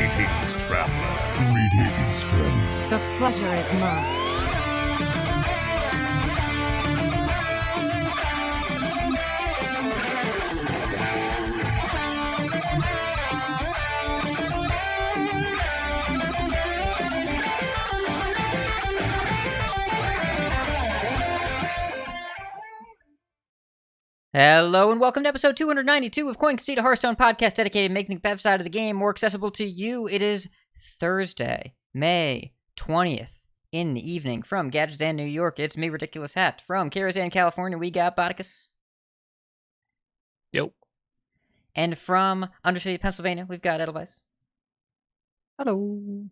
Greetings, traveler. Greetings, friend. The pleasure is mine. Hello and welcome to episode 292 of Concede, a Hearthstone podcast dedicated to making the Bev side of the game more accessible to you. It is Thursday, May 20th in the evening from Gadgetan, New York. It's me, Ridiculous Hat. From Karazhan, California, we got Bodikus. Yep. And from Undercity, Pennsylvania, we've got Edelweiss. Hello.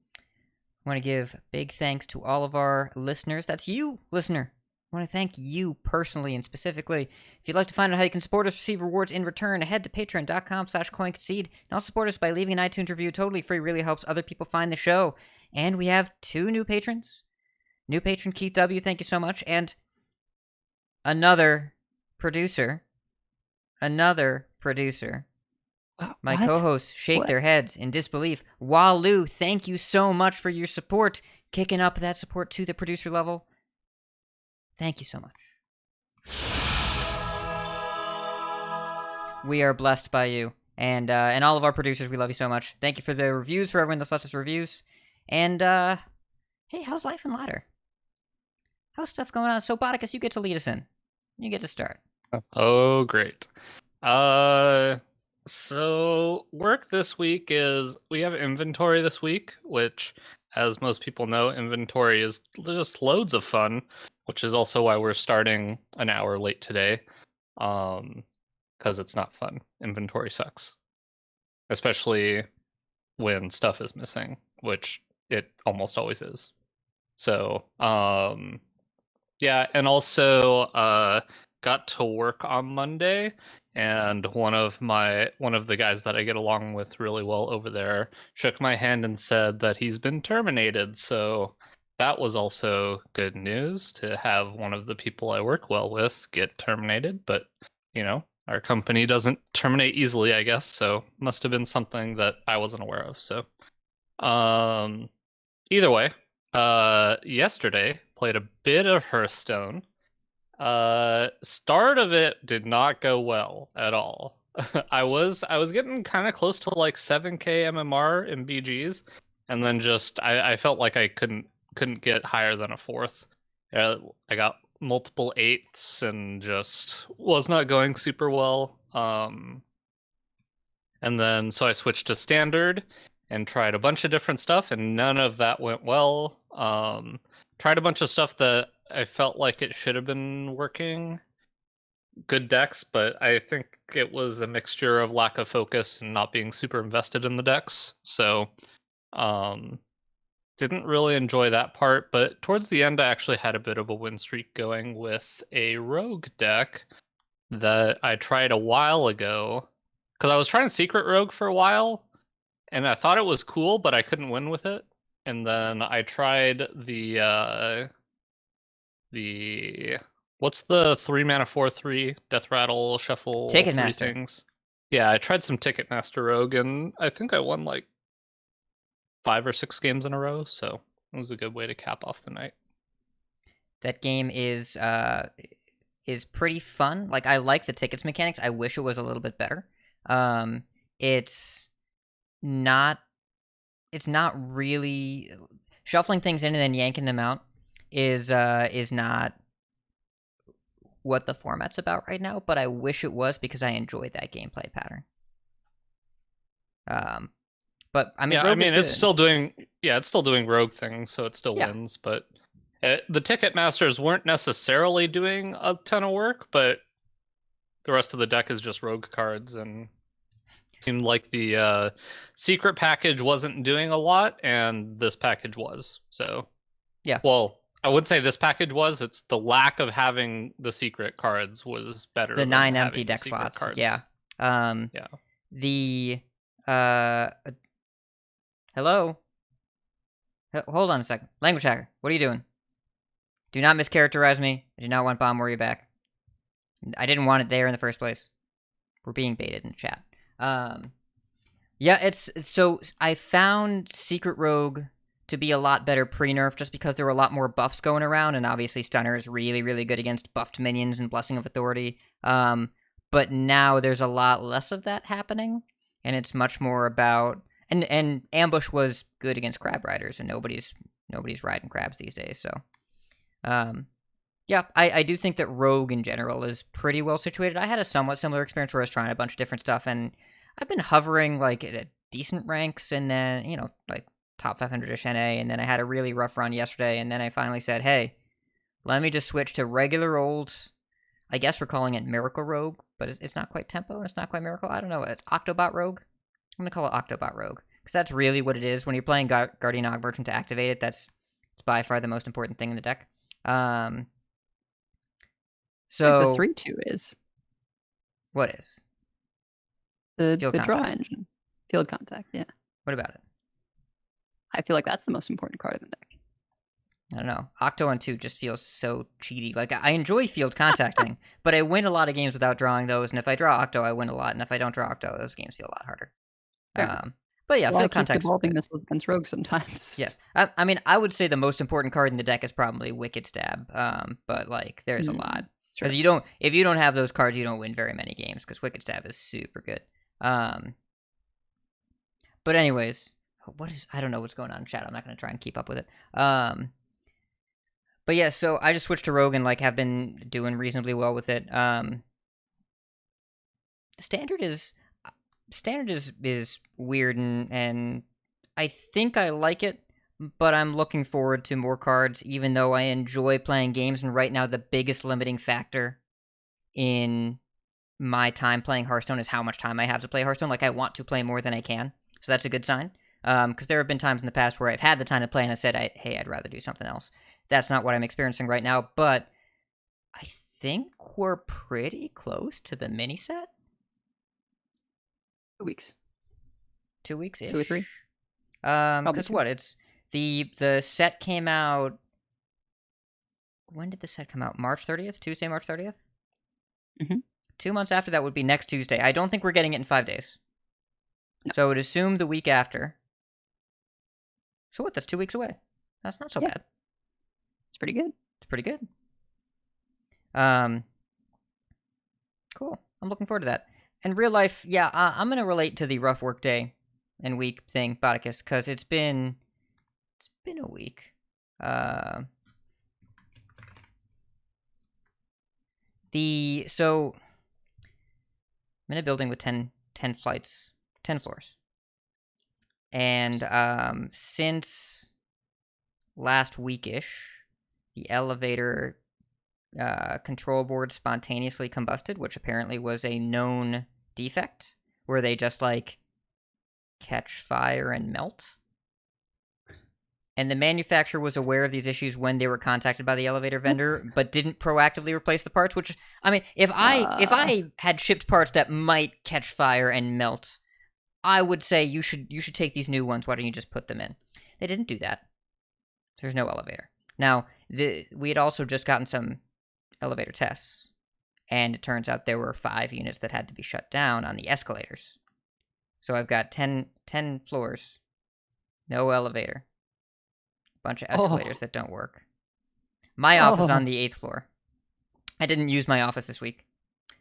I want to give big thanks to all of our listeners. That's you, listener. I want to thank you personally and specifically. If you'd like to find out how you can support us, receive rewards in return, head to patreon.com/coinconcede, and also support us by leaving an iTunes review. Totally free, really helps other people find the show. And we have 2 new patrons. New patron Keith W., thank you so much, and another producer. My co-hosts shake their heads in disbelief. Walu, thank you so much for your support. Kicking up that support to the producer level. Thank you so much. We are blessed by you. And all of our producers, we love you so much. Thank you for the reviews, for everyone that's left us reviews. And, hey, how's life in Ladder? How's stuff going on? So, Bodikus, you get to lead us in. You get to start. Oh, great. So work this week is, we have inventory this week, which, as most people know, inventory is just loads of fun, which is also why we're starting an hour late today, because it's not fun. Inventory sucks, especially when stuff is missing, which it almost always is. So, yeah, and also got to work on Monday, and one of the guys that I get along with really well over there shook my hand and said that he's been terminated. So that was also good news to have one of the people I work well with get terminated. But, you know, our company doesn't terminate easily, I guess. So must have been something that I wasn't aware of. So either way, yesterday played a bit of Hearthstone. Start of it did not go well at all. I was getting kind of close to like 7k MMR in BGs, and then just I felt like I couldn't get higher than a 4th. I got multiple 8ths and just was not going super well. And then so I switched to standard and tried a bunch of different stuff, and none of that went well. Tried a bunch of stuff that I felt like it should have been working. Good decks, but I think it was a mixture of lack of focus and not being super invested in the decks. So, didn't really enjoy that part. But towards the end, I actually had a bit of a win streak going with a rogue deck that I tried a while ago. Because I was trying Secret Rogue for a while, and I thought it was cool, but I couldn't win with it. And then I tried the what's the 3-mana 4/3 Death Rattle Shuffle Ticketmaster things? Yeah, I tried some Ticketmaster Rogue, and I think I won like 5 or 6 games in a row. So it was a good way to cap off the night. That game is pretty fun. Like, I like the tickets mechanics. I wish it was a little bit better. It's not really shuffling things in and then yanking them out is not what the format's about right now, but I wish it was because I enjoyed that gameplay pattern. But I mean, yeah, Rogue I mean, is it's still doing rogue things, so it still wins. But the Ticketmasters weren't necessarily doing a ton of work, but the rest of the deck is just rogue cards, and it seemed like the secret package wasn't doing a lot, and this package was. So yeah, well, I would say this package was. It's the lack of having the secret cards was better. The than 9 having empty deck secret slots. cards. Yeah. Yeah. The hello. Hold on a second. Language hacker, what are you doing? Do not mischaracterize me. I do not want Bomb Warrior back. I didn't want it there in the first place. We're being baited in the chat. Yeah, so I found Secret Rogue to be a lot better pre-nerf just because there were a lot more buffs going around, and obviously Stunner is really, really good against buffed minions and Blessing of Authority. But now there's a lot less of that happening, and it's much more about and Ambush was good against Crab Riders, and nobody's riding crabs these days. So, yeah, I do think that Rogue in general is pretty well situated. I had a somewhat similar experience where I was trying a bunch of different stuff, and I've been hovering like at decent ranks, and then like top 500-ish NA, and then I had a really rough run yesterday, and then I finally said, hey, let me just switch to regular old, I guess we're calling it Miracle Rogue, but it's not quite Tempo, and it's not quite Miracle, I don't know, it's Octobot Rogue? I'm going to call it Octobot Rogue, because that's really what it is. When you're playing Guardian Og Merchant to activate it, it's by far the most important thing in the deck. So... Like the 3-2 is. What is? The Contact. draw engine. Field Contact, yeah. What about it? I feel like that's the most important card of the deck. I don't know. Octo on 2 just feels so cheaty. Like, I enjoy field contacting, but I win a lot of games without drawing those, and if I draw Octo, I win a lot, and if I don't draw Octo, those games feel a lot harder. But yeah, field contact. Evolving missiles against Rogue sometimes. Yes. I mean, I would say the most important card in the deck is probably Wicked Stab, but, like, there's a lot. Because if you don't have those cards, you don't win very many games, because Wicked Stab is super good. But anyways... I don't know what's going on in chat. I'm not going to try and keep up with it. But yeah, so I just switched to Rogue and, like, have been doing reasonably well with it. Standard is weird, and I think I like it, but I'm looking forward to more cards, even though I enjoy playing games, and right now the biggest limiting factor in my time playing Hearthstone is how much time I have to play Hearthstone. Like, I want to play more than I can, so that's a good sign. Because there have been times in the past where I've had the time to play and I said, hey, I'd rather do something else. That's not what I'm experiencing right now, but I think we're pretty close to the mini set. 2 weeks. 2 weeks-ish? 2 or 3? Because what? It's the set came out... When did the set come out? March 30th? Tuesday, March 30th? Mm-hmm. 2 months after that would be next Tuesday. I don't think we're getting it in 5 days. No. So I would assume the week after. So what? That's 2 weeks away. That's not so bad. It's pretty good. It's pretty good. Cool. I'm looking forward to that. In real life, yeah, I'm going to relate to the rough work day and week thing, Bodicus, because it's been a week. So I'm in a building with 10 flights, 10 floors. And since last week-ish, the elevator control board spontaneously combusted, which apparently was a known defect, where they just, like, catch fire and melt. And the manufacturer was aware of these issues when they were contacted by the elevator vendor, but didn't proactively replace the parts, which, I mean, if I had shipped parts that might catch fire and melt, I would say you should take these new ones. Why don't you just put them in? They didn't do that. There's no elevator. Now, we had also just gotten some elevator tests, and it turns out there were 5 units that had to be shut down on the escalators. So I've got 10 floors, no elevator, bunch of escalators that don't work. My office on the 8th floor. I didn't use my office this week.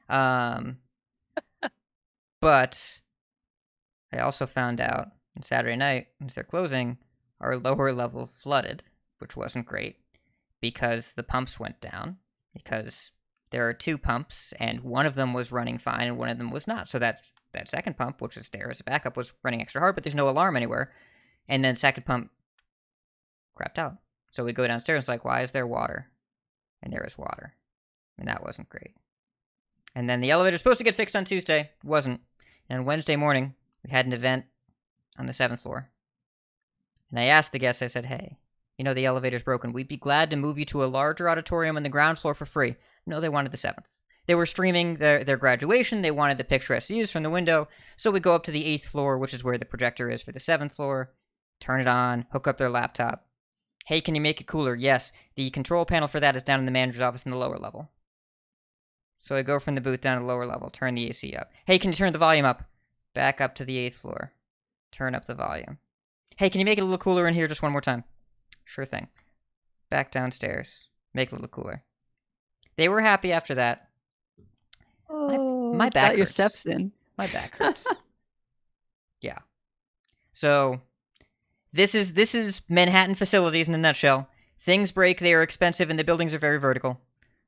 But I also found out on Saturday night, as they're closing, our lower level flooded, which wasn't great, because the pumps went down, because there are 2 pumps, and one of them was running fine, and one of them was not. So that second pump, which was there as a backup, was running extra hard, but there's no alarm anywhere. And then second pump crapped out. So we go downstairs, and it's like, why is there water? And there is water. And that wasn't great. And then the elevator's supposed to get fixed on Tuesday. Wasn't. And on Wednesday morning, we had an event on the 7th floor. And I asked the guests, I said, hey, you know the elevator's broken. We'd be glad to move you to a larger auditorium on the ground floor for free. No, they wanted the 7th. They were streaming their graduation. They wanted the picturesque views from the window. So we go up to the 8th floor, which is where the projector is for the 7th floor. Turn it on. Hook up their laptop. Hey, can you make it cooler? Yes. The control panel for that is down in the manager's office in the lower level. So I go from the booth down to the lower level. Turn the AC up. Hey, can you turn the volume up? Back up to the 8th floor. turn up the volume. Hey, can you make it a little cooler in here just one more time? Sure thing. Back downstairs. Make it a little cooler. They were happy after that. My back got your hurts. steps in. My back hurts. Yeah. So, this is Manhattan facilities in a nutshell. Things break, they are expensive, and the buildings are very vertical.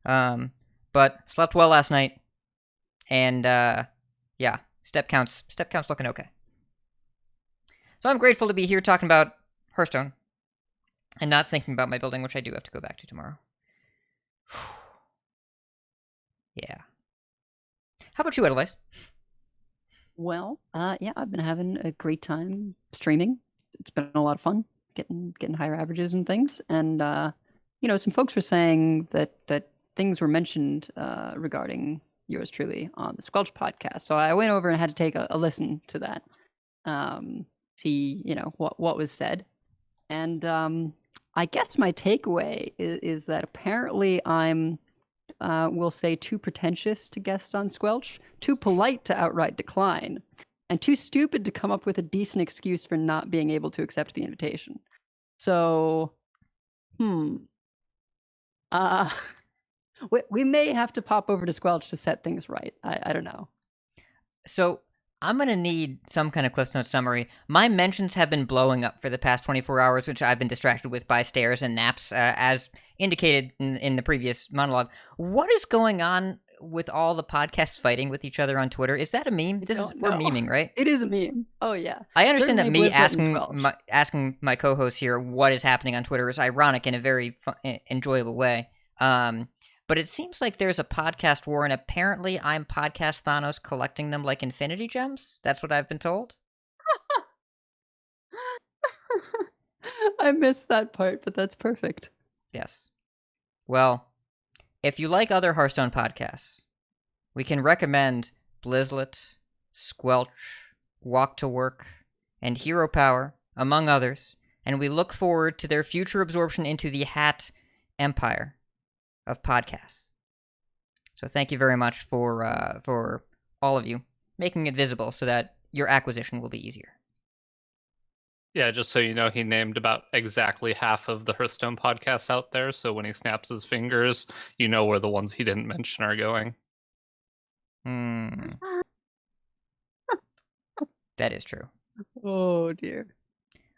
But slept well last night. And, yeah, step count's looking okay. So I'm grateful to be here talking about Hearthstone. And not thinking about my building, which I do have to go back to tomorrow. Yeah. How about you, Edelweiss? Well, yeah, I've been having a great time streaming. It's been a lot of fun, getting higher averages and things. And some folks were saying that things were mentioned regarding yours truly on the Squelch podcast. So I went over and had to take a listen to that, see what was said, and I guess my takeaway is that apparently I'm. We'll say too pretentious to guest on Squelch, too polite to outright decline, and too stupid to come up with a decent excuse for not being able to accept the invitation. So, we may have to pop over to Squelch to set things right. I don't know. So, I'm going to need some kind of CliffsNotes summary. My mentions have been blowing up for the past 24 hours, which I've been distracted with by stairs and naps, as indicated in the previous monologue. What is going on with all the podcasts fighting with each other on Twitter? Is that a meme? We're memeing, right? It is a meme. Oh, yeah. I understand Certainly that me Blizzard asking my co-host here what is happening on Twitter is ironic in a very enjoyable way. But it seems like there's a podcast war, and apparently I'm Podcast Thanos collecting them like Infinity Gems. That's what I've been told. I missed that part, but that's perfect. Yes. Well, if you like other Hearthstone podcasts, we can recommend Blizzlet, Squelch, Walk to Work, and Hero Power, among others, and we look forward to their future absorption into the Hat Empire of podcasts. So thank you very much for all of you making it visible so that your acquisition will be easier. Yeah, just so you know, he named about exactly half of the Hearthstone podcasts out there, so when he snaps his fingers, you know where the ones he didn't mention are going. That is true. Oh dear.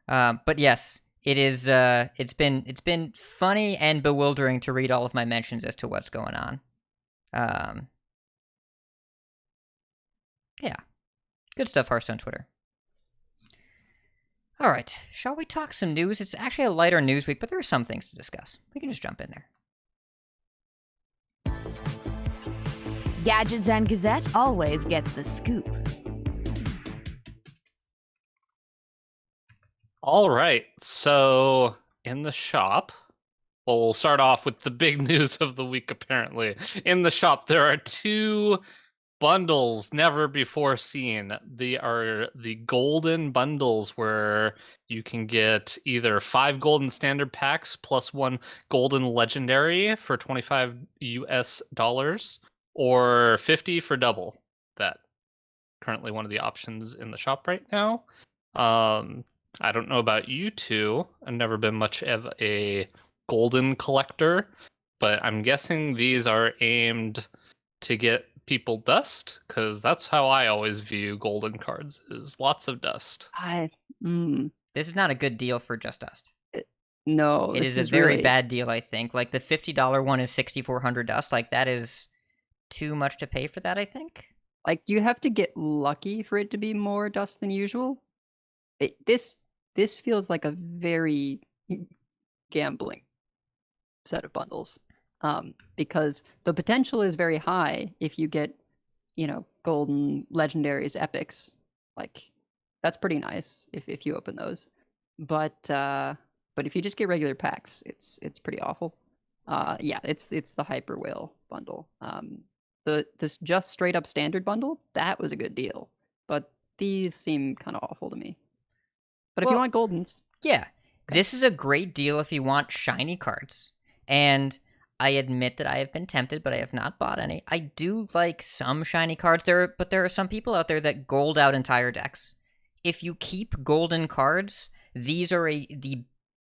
But yes, it is. It's been funny and bewildering to read all of my mentions as to what's going on. Yeah, good stuff, Hearthstone Twitter. All right, shall we talk some news? It's actually a lighter news week, but there are some things to discuss. We can just jump in there. Gadgets and Gazette always gets the scoop. All right, so in the shop, well, we'll start off with the big news of the week, apparently. In the shop, there are two bundles never before seen. They are the golden bundles where you can get either 5 golden standard packs plus 1 golden legendary for $25 US, or 50 for double that. Currently one of the options in the shop right now. I don't know about you two. I've never been much of a golden collector, but I'm guessing these are aimed to get people dust, because that's how I always view golden cards, is lots of dust. This is not a good deal for just dust. No, it is a very bad deal, I think. Like, the $50 one is 6,400 dust. Like, that is too much to pay for that, I think. Like, you have to get lucky for it to be more dust than usual. This feels like a very gambling set of bundles. Because the potential is very high if you get, golden legendaries, epics. Like, that's pretty nice if you open those. But if you just get regular packs, it's pretty awful. Yeah, it's the Hyper Whale bundle. This just straight up standard bundle, that was a good deal. But these seem kind of awful to me. But if you want goldens, yeah, this is a great deal if you want shiny cards. And I admit that I have been tempted, but I have not bought any. I do like some shiny cards there, but there are some people out there that gold out entire decks. if you keep golden cards, these are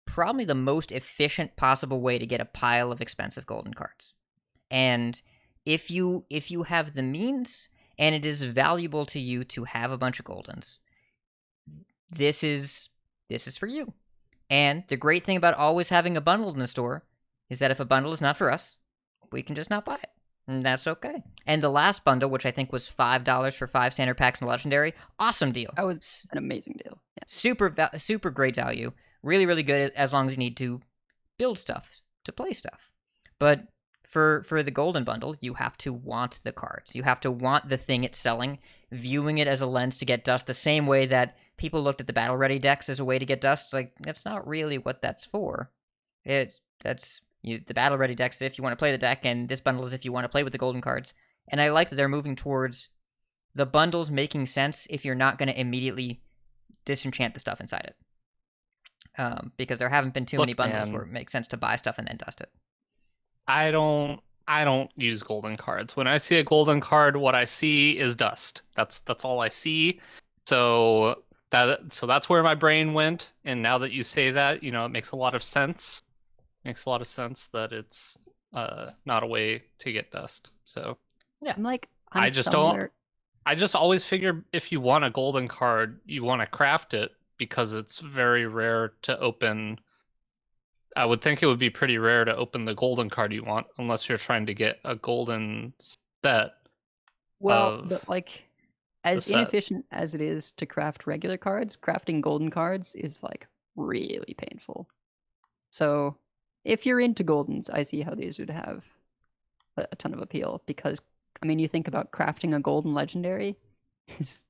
probably the most efficient possible way to get a pile of expensive golden cards. And if you have the means and it is valuable to you to have a bunch of goldens, this is for you. And the great thing about always having a bundle in the store is that if a bundle is not for us, we can just not buy it. And that's okay. And the last bundle, which I think was $5 for 5 standard packs and legendary, awesome deal. That was an amazing deal. Yeah. Super great value. Really, really good as long as you need to build stuff, to play stuff. But for the golden bundle, you have to want the cards. You have to want the thing it's selling, viewing it as a lens to get dust the same way that people looked at the battle ready decks as a way to get dust. It's like, that's not really what that's for. The battle ready decks if you want to play the deck, and this bundle is if you want to play with the golden cards. And I like that they're moving towards the bundles making sense if you're not going to immediately disenchant the stuff inside it. Because there haven't been too many bundles where it makes sense to buy stuff and then dust it. I don't use golden cards. When I see a golden card, what I see is dust. That's all I see. So that's where my brain went. And now that you say that, it makes a lot of sense. Makes a lot of sense that it's not a way to get dust. So yeah, I just always figure if you want a golden card, you want to craft it because it's very rare to open. I would think it would be pretty rare to open the golden card you want unless you're trying to get a golden set. Well, but as inefficient as it is to craft regular cards, crafting golden cards is really painful. So if you're into goldens, I see how these would have a ton of appeal because, you think about crafting a golden legendary is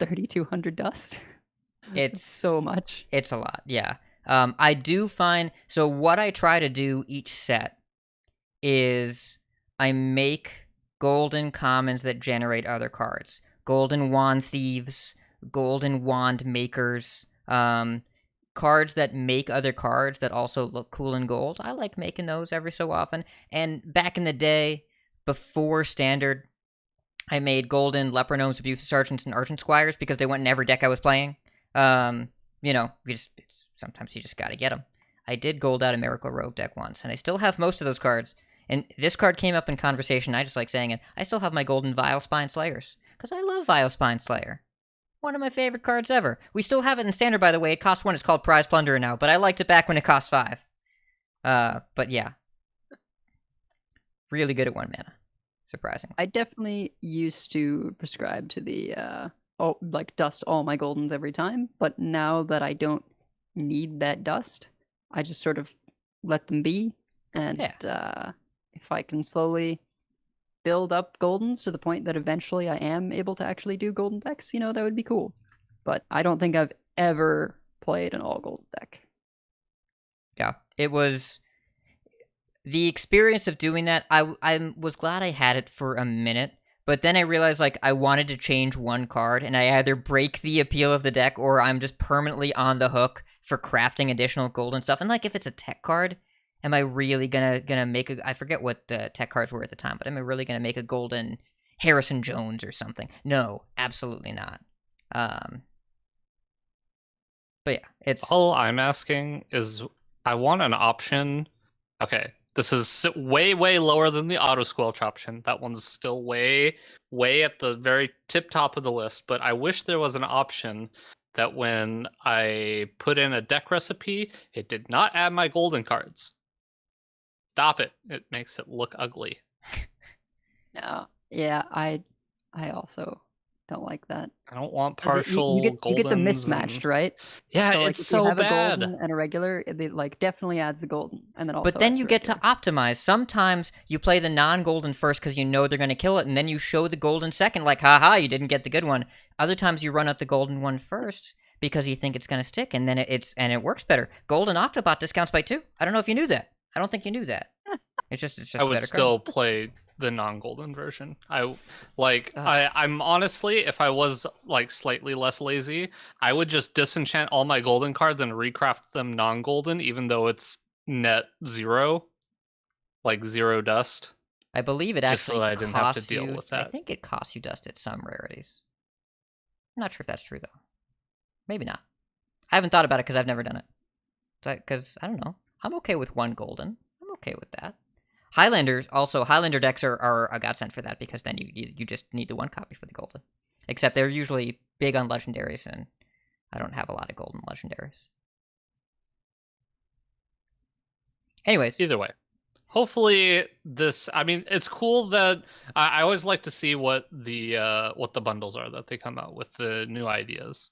3,200 dust. It's so much. It's a lot, yeah. I do find, so what I try to do each set is I make golden commons that generate other cards. Golden wand thieves, golden wand makers, cards that make other cards that also look cool in gold. I like making those every so often. And back in the day, before standard, I made golden leper gnomes, abusive sergeants, and argent squires because they went in every deck I was playing. Sometimes you just gotta get them. I did gold out a Miracle Rogue deck once, and I still have most of those cards. And this card came up in conversation, I just like saying it. I still have my golden Vile Spine Slayers, because I love Vile Spine Slayer. One of my favorite cards ever. We still have it in standard, by the way. It costs 1, it's called Prize Plunderer now, but I liked it back when it cost 5. But yeah. Really good at 1 mana. Surprising. I definitely used to prescribe to the dust all my goldens every time, but now that I don't need that dust, I just sort of let them be, and if I can slowly build up goldens to the point that eventually I am able to actually do golden decks, that would be cool. But I don't think I've ever played an all golden deck. Yeah, it was the experience of doing that. I was glad I had it for a minute. But then I realized, I wanted to change one card, and I either break the appeal of the deck, or I'm just permanently on the hook for crafting additional golden stuff. And, if it's a tech card, am I really gonna make I forget what the tech cards were at the time, but am I really gonna make a golden Harrison Jones or something? No, absolutely not. But yeah, it's... All I'm asking is, I want an option. Okay. This is way, way lower than the auto squelch option. That one's still way, way at the very tip top of the list. But I wish there was an option that when I put in a deck recipe, it did not add my golden cards. Stop it. It makes it look ugly. No. Yeah, I also don't like that. I don't want partial you get the goldens mismatched, right? Yeah, so, it's if so you have bad. A golden and a regular, it definitely adds the golden, and then also. But then you get to optimize. Sometimes you play the non-golden first because you know they're going to kill it, and then you show the golden second, haha, you didn't get the good one. Other times you run out the golden one first because you think it's going to stick, and then it works better. Golden Octobot discounts by 2. I don't know if you knew that. I don't think you knew that. It's just I a would better still card. play the non-golden version. I'm honestly, if I was slightly less lazy, I would just disenchant all my golden cards and recraft them non-golden, even though it's net 0, 0 dust. I believe it actually just so that I didn't have to deal with that. I think it costs you dust at some rarities. I'm not sure if that's true, though. Maybe not. I haven't thought about it because I've never done it. Because, I don't know. I'm okay with 1 golden. I'm okay with that. Highlander decks are a godsend for that, because then you just need the 1 copy for the golden. Except they're usually big on legendaries, and I don't have a lot of golden legendaries. Anyways. Either way. Hopefully this, I mean, it's cool that I always like to see what the bundles are that they come out with, the new ideas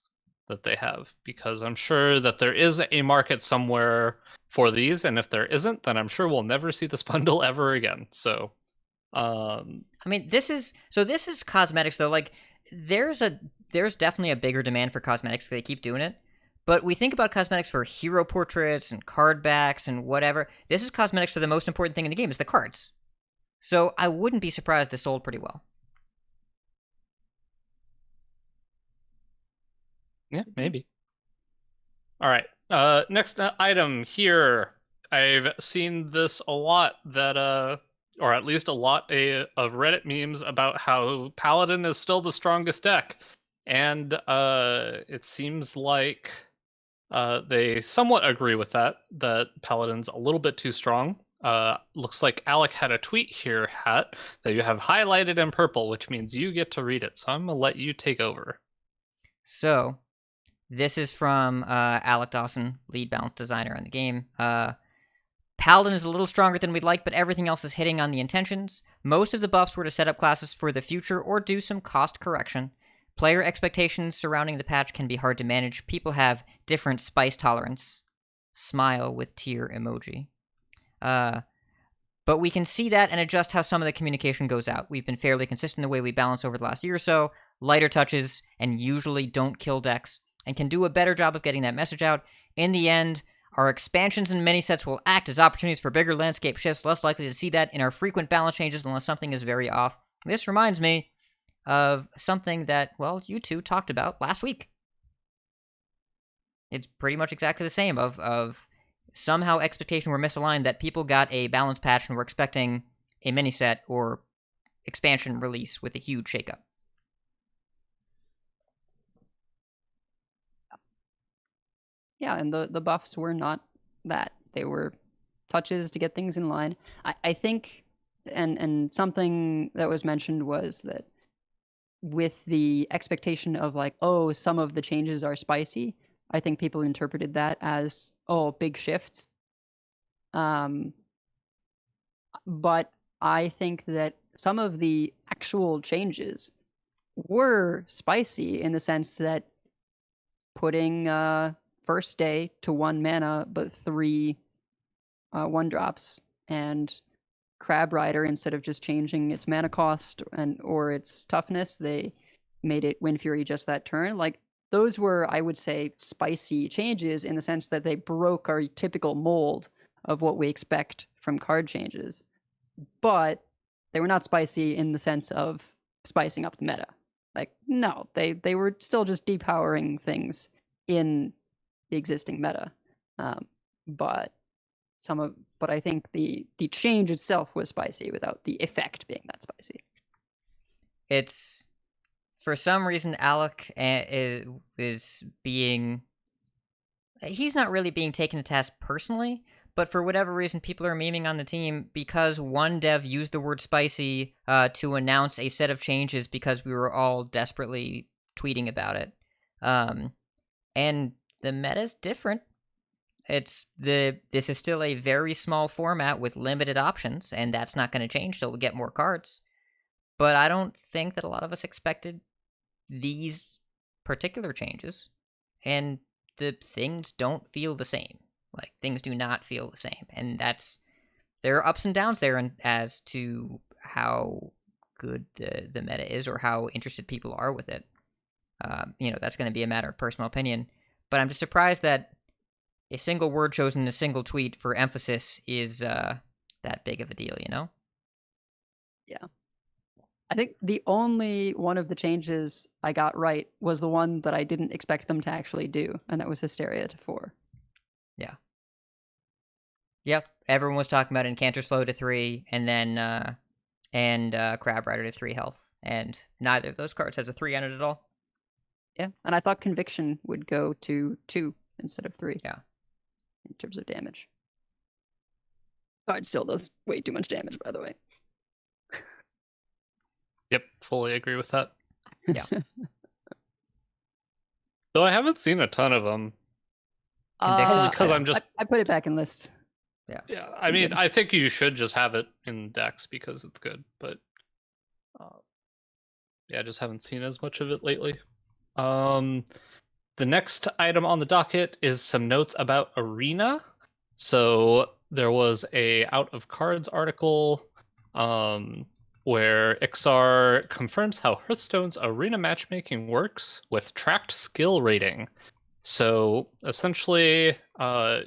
that they have, because I'm sure that there is a market somewhere for these, and if there isn't, then I'm sure we'll never see this bundle ever again. So I mean, this is cosmetics, though. Like, there's definitely a bigger demand for cosmetics, so they keep doing it. But we think about cosmetics for hero portraits and card backs and whatever. This is cosmetics for the most important thing in the game, is the cards. So I wouldn't be surprised this sold pretty well. yeah, maybe. All right. Next item here. I've seen this a lot, that or at least a lot of Reddit memes about how Paladin is still the strongest deck, and it seems like they somewhat agree with that Paladin's a little bit too strong. Looks like Alec had a tweet here, Hat, that you have highlighted in purple, which means you get to read it. So I'm going to let you take over. So, this is from Alec Dawson, lead balance designer on the game. Paladin is a little stronger than we'd like, but everything else is hitting on the intentions. Most of the buffs were to set up classes for the future or do some cost correction. Player expectations surrounding the patch can be hard to manage. People have different spice tolerance. Smile with tear emoji. But we can see that and adjust how some of the communication goes out. We've been fairly consistent in the way we balance over the last year or so. Lighter touches and usually don't kill decks, and can do a better job of getting that message out. In the end, our expansions and mini-sets will act as opportunities for bigger landscape shifts, less likely to see that in our frequent balance changes unless something is very off. This reminds me of something that, well, you two talked about last week. It's pretty much exactly the same of somehow expectations were misaligned, that people got a balance patch and were expecting a mini-set or expansion release with a huge shakeup. Yeah, and the buffs were not that. They were touches to get things in line. I think, and something that was mentioned was that with the expectation of like, oh, some of the changes are spicy, I think people interpreted that as, oh, big shifts. But I think that some of the actual changes were spicy in the sense that putting first day to 1 mana but 3 1-drops, and Crab Rider, instead of just changing its mana cost or its toughness, they made it Wind Fury just that turn. Like, those were, I would say, spicy changes in the sense that they broke our typical mold of what we expect from card changes. But they were not spicy in the sense of spicing up the meta. Like, no, they were still just depowering things in the existing meta. But I think the change itself was spicy without the effect being that spicy. It's, for some reason, Alec is being... He's not really being taken to task personally, but for whatever reason, people are memeing on the team because one dev used the word spicy to announce a set of changes because we were all desperately tweeting about it. And the meta's different. This is still a very small format with limited options, and that's not going to change, so we'll get more cards. But I don't think that a lot of us expected these particular changes, and the things don't feel the same. Like, things do not feel the same, and there are ups and downs there as to how good the meta is or how interested people are with it. That's going to be a matter of personal opinion, but I'm just surprised that a single word chosen in a single tweet for emphasis is that big of a deal, Yeah. I think the only one of the changes I got right was the one that I didn't expect them to actually do, and that was Hysteria to 4. Yeah. Yep. Everyone was talking about Incanter Slow to 3, and then Crab Rider to 3 health, and neither of those cards has a 3 on it at all. Yeah, and I thought Conviction would go to 2 instead of 3. Yeah. In terms of damage. Oh, it still does way too much damage, by the way. Yep, fully agree with that. Yeah. Though I haven't seen a ton of them. Conviction, because yeah. I'm just I put it back in lists. yeah. I mean, good. I think you should just have it in decks because it's good, but yeah, I just haven't seen as much of it lately. The next item on the docket is some notes about Arena. So there was a Out of Cards article where Iksar confirms how Hearthstone's arena matchmaking works with tracked skill rating. So essentially, to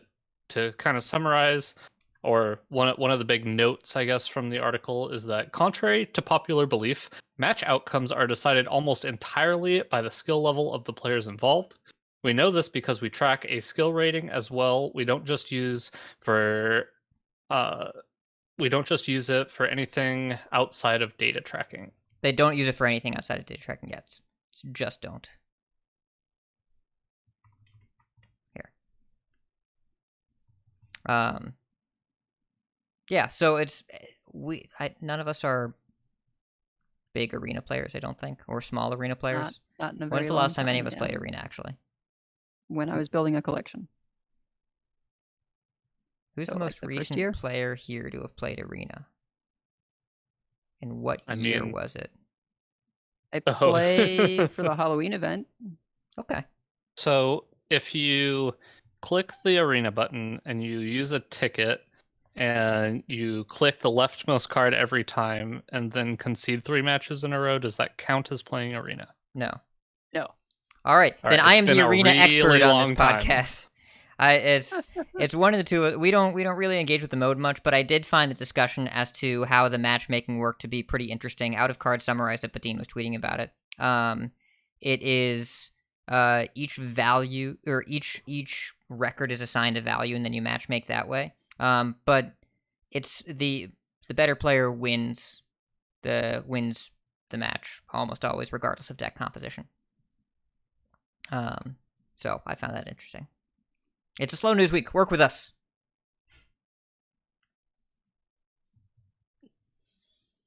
kind of summarize, or one of the big notes, I guess, from the article is that contrary to popular belief, match outcomes are decided almost entirely by the skill level of the players involved. We know this because we track a skill rating as well. We don't just use it for anything outside of data tracking. They don't use it for anything outside of data tracking yet. Just don't. Here. Yeah, so it's none of us are big arena players, I don't think, or small arena players. Not in a very When's the long last time any of us yeah. played arena, actually? When I was building a collection. Who's So, the like, most the first recent year? player here to have played arena? And what I year mean- was it? I Oh. played for the Halloween event. Okay. So if you click the arena button and you use a ticket and you click the leftmost card every time and then concede 3 matches in a row, does that count as playing arena? No. No. All right, All then right, I it's am been the a arena expert really on this long time. podcast. It's one of the two. We don't really engage with the mode much, but I did find the discussion as to how the matchmaking worked to be pretty interesting. Out of Cards summarized it. Patine was tweeting about it. It is each value or each record is assigned a value, and then you matchmake that way. But it's the better player wins the match almost always, regardless of deck composition. So I found that interesting. It's a slow news week. Work with us.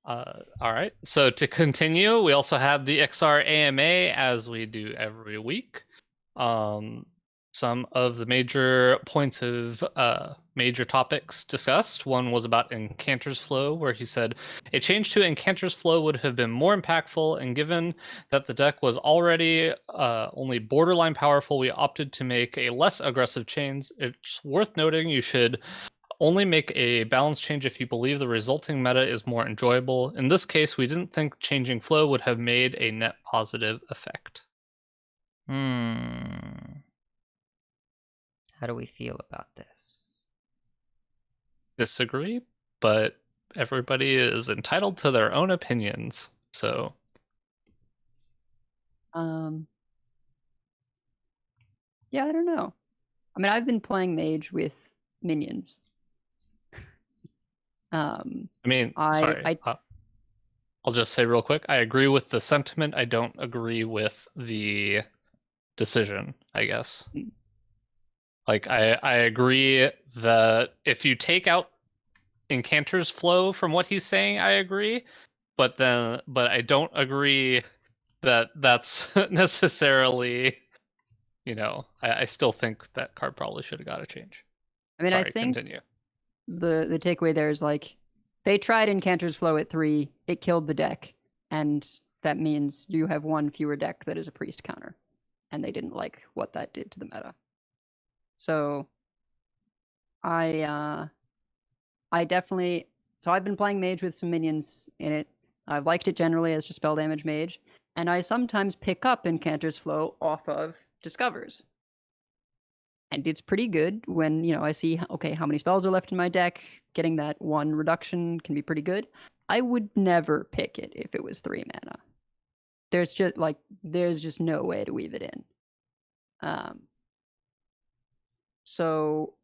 All right. So to continue, we also have the Iksar AMA as we do every week. Some of the major points of major topics discussed. One was about Incanter's Flow, where he said a change to Incanter's Flow would have been more impactful, and given that the deck was already only borderline powerful, we opted to make a less aggressive change. It's worth noting you should only make a balance change if you believe the resulting meta is more enjoyable. In this case, we didn't think changing flow would have made a net positive effect. How do we feel about this? Disagree, but everybody is entitled to their own opinions. So, yeah, I don't know. I mean, I've been playing mage with minions. I mean, sorry. I'll just say real quick, I agree with the sentiment. I don't agree with the decision, I guess. Like, I agree that if you take out Incanter's Flow from what he's saying, I agree. But I don't agree that that's necessarily, I still think that card probably should have got a change. I mean, Sorry, I think continue. the takeaway there is like they tried Incanter's Flow at 3, it killed the deck, and that means you have one fewer deck that is a priest counter, and they didn't like what that did to the meta. So I definitely I've been playing mage with some minions in it. I've liked it generally as just spell damage mage, and I sometimes pick up Incanter's Flow off of Discovers. And it's pretty good when, I see, okay, how many spells are left in my deck. Getting that 1 reduction can be pretty good. I would never pick it if it was 3 mana. There's just no way to weave it in. So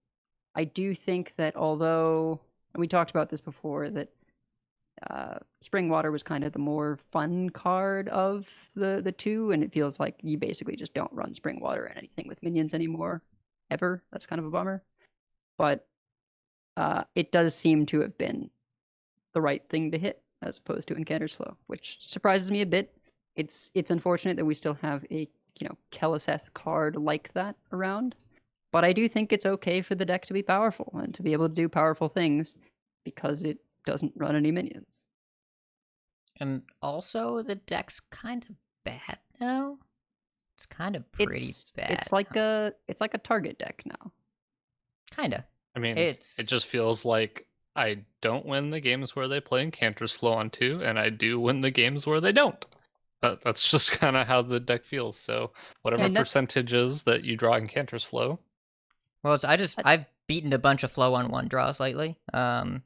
I do think that although, and we talked about this before, that Spring Water was kind of the more fun card of the two, and it feels like you basically just don't run Spring Water and anything with minions anymore, ever. That's kind of a bummer. But it does seem to have been the right thing to hit as opposed to Incanter's Flow, which surprises me a bit. It's unfortunate that we still have a Keleseth card like that around, but I do think it's okay for the deck to be powerful and to be able to do powerful things because it doesn't run any minions. And also, the deck's kind of bad now. It's kind of pretty bad. It's like a target deck now. Kinda. I mean, it just feels like I don't win the games where they play Incanter's Flow on 2, and I do win the games where they don't. That's just kind of how the deck feels. So whatever percentages that you draw Incanter's Flow. Well, I've beaten a bunch of flow on 1 draws lately. The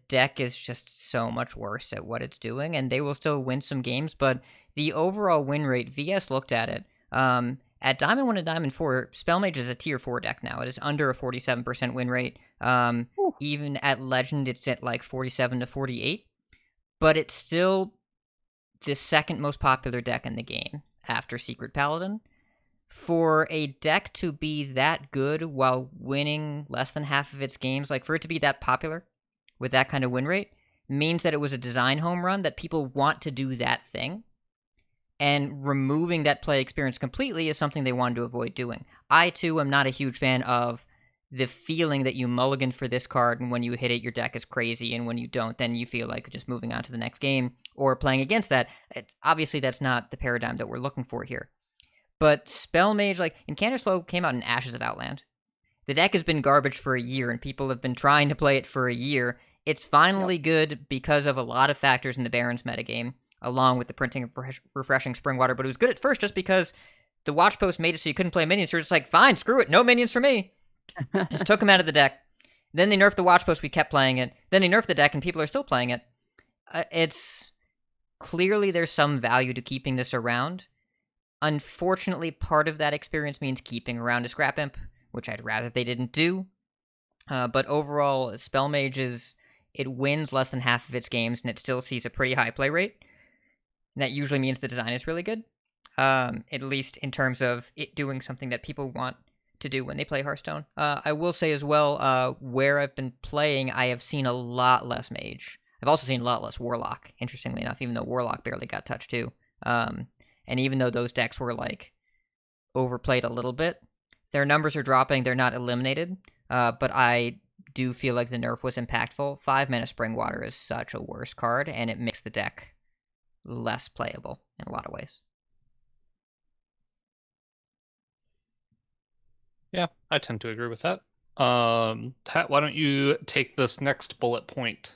deck is just so much worse at what it's doing, and they will still win some games, but the overall win rate, VS looked at it. At Diamond 1 and Diamond 4, Spellmage is a tier 4 deck now. It is under a 47% win rate. Even at Legend, it's at like 47 to 48. But it's still the second most popular deck in the game after Secret Paladin. For a deck to be that good while winning less than half of its games, like for it to be that popular with that kind of win rate, means that it was a design home run, that people want to do that thing. And removing that play experience completely is something they wanted to avoid doing. I, too, am not a huge fan of the feeling that you mulligan for this card, and when you hit it, your deck is crazy, and when you don't, then you feel like just moving on to the next game, or playing against that. Obviously, that's not the paradigm that we're looking for here. But Spellmage, like, Incanter's Flow came out in Ashes of Outland. The deck has been garbage for a year, and people have been trying to play it for a year. It's finally good because of a lot of factors in the Barons metagame, along with the printing of refreshing Spring Water, but it was good at first just because the watch post made it so you couldn't play minions, so you're just like, fine, screw it, no minions for me. Just took them out of the deck. Then they nerfed the watch post, we kept playing it. Then they nerfed the deck, and people are still playing it. It's clearly there's some value to keeping this around. Unfortunately, part of that experience means keeping around a Scrap Imp, which I'd rather they didn't do. But overall, Spellmage it wins less than half of its games, and it still sees a pretty high play rate. And that usually means the design is really good, at least in terms of it doing something that people want to do when they play Hearthstone. I will say as well, where I've been playing, I have seen a lot less Mage. I've also seen a lot less Warlock, interestingly enough, even though Warlock barely got touched too. And even though those decks were, like, overplayed a little bit, their numbers are dropping, they're not eliminated, but I do feel like the nerf was impactful. 5-mana Spring Water is such a worse card, and it makes the deck less playable in a lot of ways. Yeah, I tend to agree with that. Pat, why don't you take this next bullet point?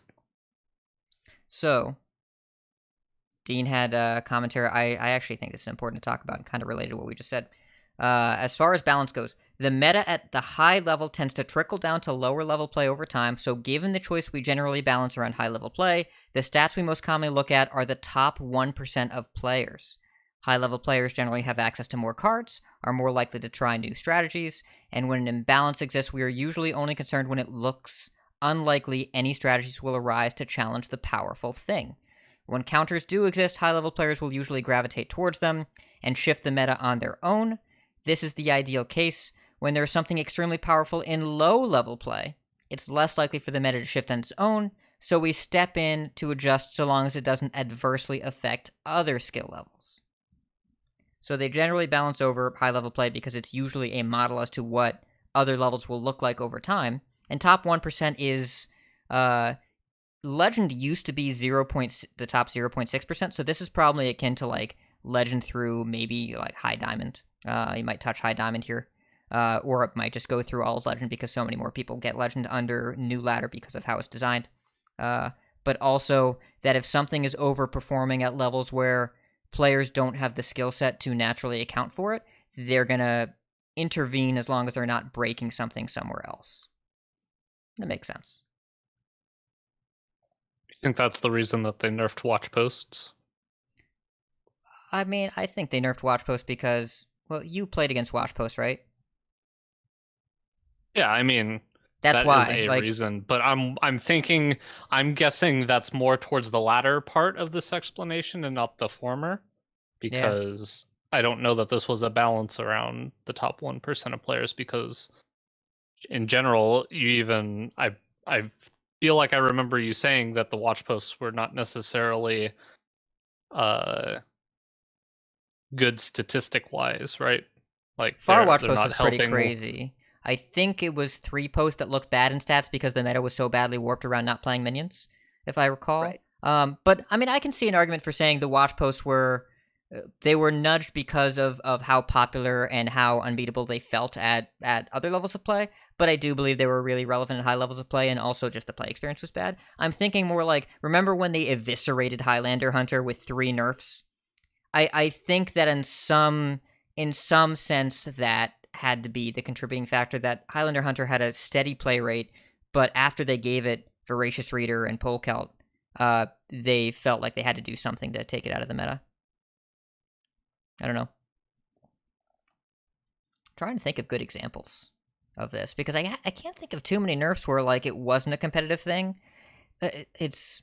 So, Dean had a commentary. I actually think this is important to talk about and kind of related to what we just said. As far as balance goes, the meta at the high level tends to trickle down to lower level play over time, so given the choice we generally balance around high level play, the stats we most commonly look at are the top 1% of players. High level players generally have access to more cards, are more likely to try new strategies, and when an imbalance exists, we are usually only concerned when it looks unlikely any strategies will arise to challenge the powerful thing. When counters do exist, high level players will usually gravitate towards them and shift the meta on their own. This is the ideal case. When there is something extremely powerful in low-level play, it's less likely for the meta to shift on its own, so we step in to adjust so long as it doesn't adversely affect other skill levels. So they generally balance over high-level play because it's usually a model as to what other levels will look like over time, and top 1% is... Legend used to be the top 0.6%, so this is probably akin to, like, Legend through maybe, like, High Diamond. You might touch High Diamond here. Or it might just go through all of Legend because so many more people get Legend under New Ladder because of how it's designed. But also that if something is overperforming at levels where players don't have the skill set to naturally account for it, they're going to intervene as long as they're not breaking something somewhere else. That makes sense. You think that's the reason that they nerfed watch posts? I mean, I think they nerfed watch posts because, well, you played against watch posts, right? Yeah, I mean, That's That why. is a Like, reason, but I'm guessing that's more towards the latter part of this explanation and not the former, because I don't know that this was a balance around the top 1% of players, because in general, I feel like I remember you saying that the watch posts were not necessarily uh good statistic wise, right? Like Far Watch they're Post not was pretty helping. crazy. I think it was 3 posts that looked bad in stats because the meta was so badly warped around not playing minions, if I recall. Right. But I mean, I can see an argument for saying the watch posts were they were nudged because of how popular and how unbeatable they felt at other levels of play. But I do believe they were really relevant at high levels of play, and also just the play experience was bad. I'm thinking more like, remember when they eviscerated Highlander Hunter with 3 nerfs? I think that in some sense that had to be the contributing factor, that Highlander Hunter had a steady play rate, but after they gave it Voracious Reader and Polkelt, they felt like they had to do something to take it out of the meta. I don't know. I'm trying to think of good examples of this, because I can't think of too many nerfs where like it wasn't a competitive thing. It's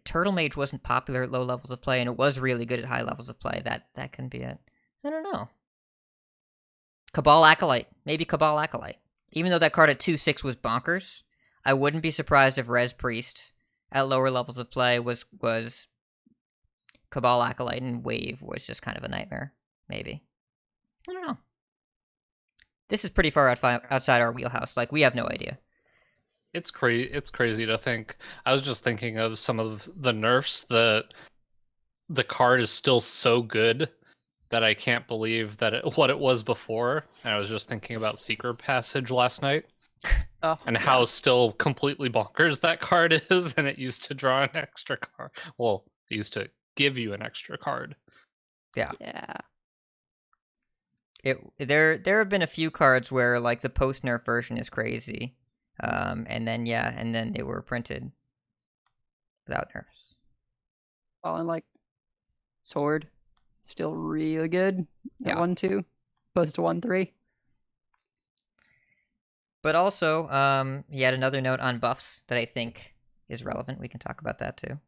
Turtle Mage wasn't popular at low levels of play, and it was really good at high levels of play. That can be it. I don't know. Cabal Acolyte. Maybe Cabal Acolyte. Even though that card at 2/6 was bonkers, I wouldn't be surprised if Res Priest at lower levels of play was Cabal Acolyte, and Wave was just kind of a nightmare. Maybe. I don't know. This is pretty far outside our wheelhouse. Like, we have no idea. It's crazy to think. I was just thinking of some of the nerfs that the card is still so good that I can't believe that what it was before. And I was just thinking about Secret Passage last night. And how still completely bonkers that card is, and it used to draw an extra card. Well, it used to give you an extra card. Yeah. Yeah. There have been a few cards where like the post nerf version is crazy, and then they were printed without nerfs. Well, and like Sword, still really good at Yeah. 1/2, opposed to 1/3. But also, he had another note on buffs that I think is relevant. We can talk about that too.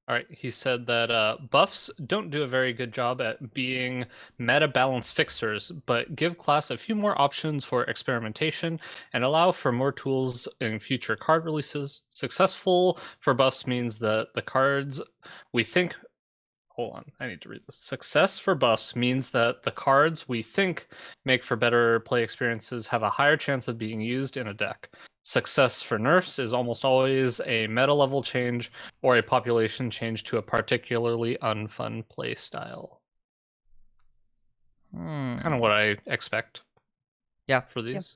All right, he said that buffs don't do a very good job at being meta balance fixers, but give class a few more options for experimentation and allow for more tools in future card releases. Successful for buffs means that the cards we think... Hold on, I need to read this. Success for buffs means that the cards we think make for better play experiences have a higher chance of being used in a deck. Success for nerfs is almost always a meta level change or a population change to a particularly unfun play style. Kind of what I expect. Yeah. For these.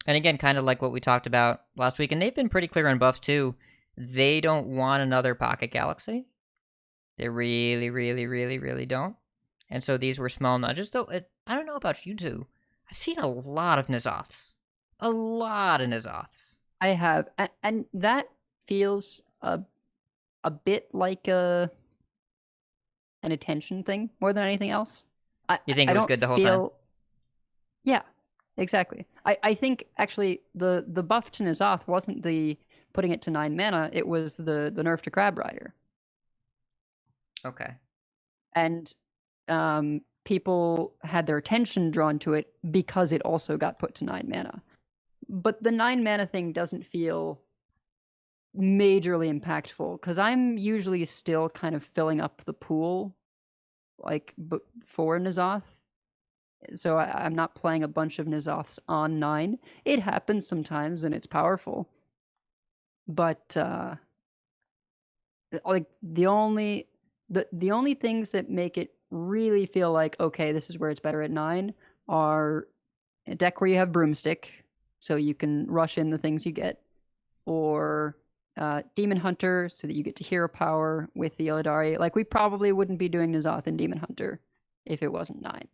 And again, kind of like what we talked about last week, and they've been pretty clear on buffs too. They don't want another Pocket Galaxy. They really, really, really, really don't. And so these were small nudges. Though, I don't know about you two. I've seen a lot of N'Zoths. A lot of N'Zoths. I have, and that feels a bit like an attention thing more than anything else. You think I it was don't good the whole feel... time? Yeah, exactly. I think actually the buff to N'Zoth wasn't the putting it to 9 mana. It was the nerf to Crab Rider. Okay. And people had their attention drawn to it because it also got put to 9 mana. But the 9 mana thing doesn't feel majorly impactful, because I'm usually still kind of filling up the pool, like, for N'Zoth. So I'm not playing a bunch of N'Zoths on 9. It happens sometimes, and it's powerful. But like the only things that make it really feel like, okay, this is where it's better at 9 are a deck where you have Broomstick, so you can rush in the things you get, or Demon Hunter, so that you get to hero power with the Illidari. Like, we probably wouldn't be doing N'Zoth and Demon Hunter if it wasn't 9.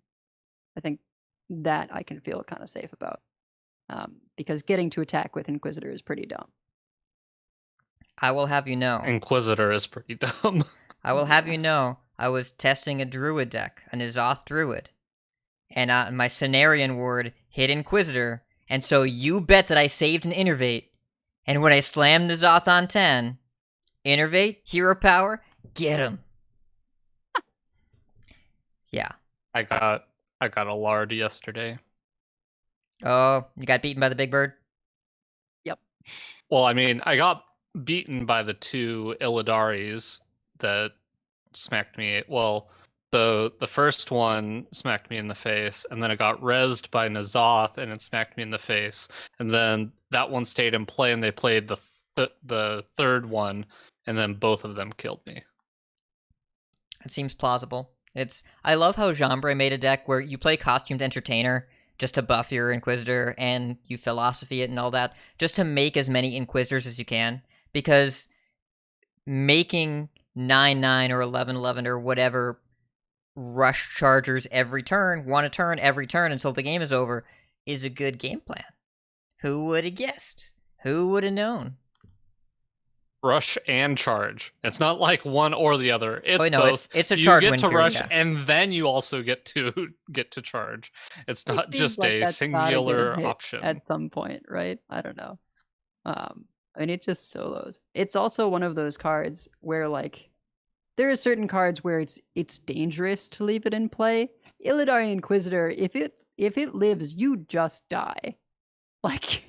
I think that I can feel kind of safe about, because getting to attack with Inquisitor is pretty dumb. I will have you know. Inquisitor is pretty dumb. I will have you know, I was testing a Druid deck, a N'Zoth Druid, and my Cenarian ward hit Inquisitor, And so you bet that I saved an Innervate, and when I slammed the Zoth on 10, Innervate, Hero Power, get him. Yeah. I got a lard yesterday. Oh, you got beaten by the big bird? Well, I mean, I got beaten by the 2 Illadaris that smacked me. Well, the first one smacked me in the face, and then I got rezzed by N'Zoth, and it smacked me in the face. And then that one stayed in play, and they played the third one, and then both of them killed me. It seems plausible. I love how Jambre made a deck where you play Costumed Entertainer just to buff your Inquisitor, and you philosophy it and all that, just to make as many Inquisitors as you can, because making 9/9 or 11/11 or whatever rush chargers every turn, one a turn every turn until the game is over, is a good game plan. Who would have guessed? Who would have known? Rush and charge. It's not like one or the other. It's both. It's a you charge get win to period, rush, yeah. and then you also get to charge. It's not seems just like a that's gotta get singular hit option. at some point, right? I don't know. I mean, it just solos. It's also one of those cards where, like, there are certain cards where it's dangerous to leave it in play. Illidari Inquisitor, if it lives, you just die. Like,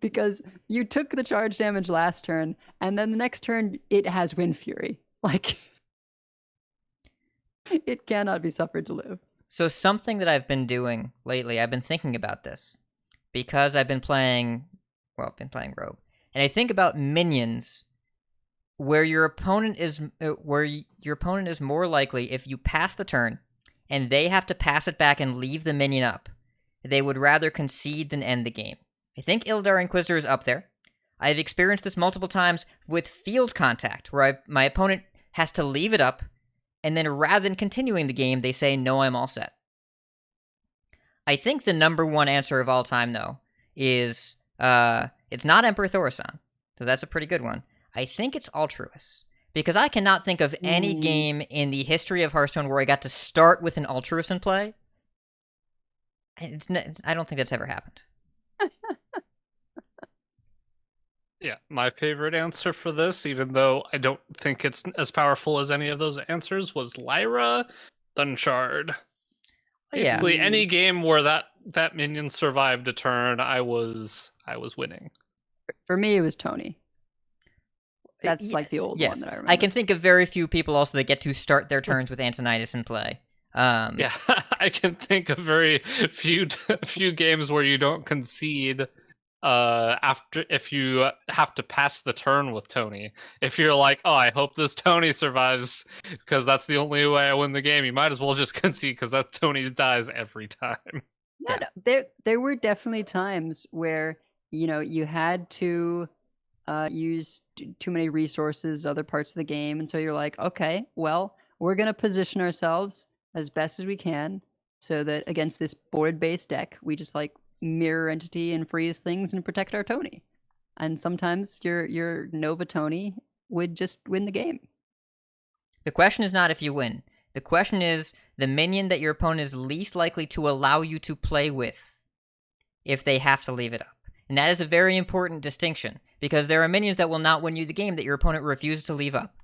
because you took the charge damage last turn, and then the next turn it has Wind Fury. Like, it cannot be suffered to live. So something that I've been doing lately, I've been thinking about this, because I've been playing Rogue, and I think about minions, where your opponent is more likely, if you pass the turn, and they have to pass it back and leave the minion up, they would rather concede than end the game. I think Illidari Inquisitor is up there. I've experienced this multiple times with field contact, where my opponent has to leave it up, and then rather than continuing the game, they say, no, I'm all set. I think the number one answer of all time, though, is, it's not Emperor Thaurissan, so that's a pretty good one. I think it's Altruist, because I cannot think of any game in the history of Hearthstone where I got to start with an Altruist in play. I don't think that's ever happened. Yeah, my favorite answer for this, even though I don't think it's as powerful as any of those answers, was Lyra Dunshard. Basically, any game where that minion survived a turn, I was winning. For me, it was Tony. That's like the old one that I remember. I can think of very few people also that get to start their turns with Antonidas in play. Yeah, I can think of very few games where you don't concede after if you have to pass the turn with Tony. If you're like, oh, I hope this Tony survives because that's the only way I win the game, you might as well just concede because that Tony dies every time. No, there were definitely times where, you know, you had to use too many resources to other parts of the game, and so you're like, okay, well, we're gonna position ourselves as best as we can so that against this board-based deck, we just like mirror entity and freeze things and protect our Tony. And sometimes your Nova Tony would just win the game. The question is not if you win. The question is the minion that your opponent is least likely to allow you to play with if they have to leave it up. And that is a very important distinction, because there are minions that will not win you the game that your opponent refuses to leave up.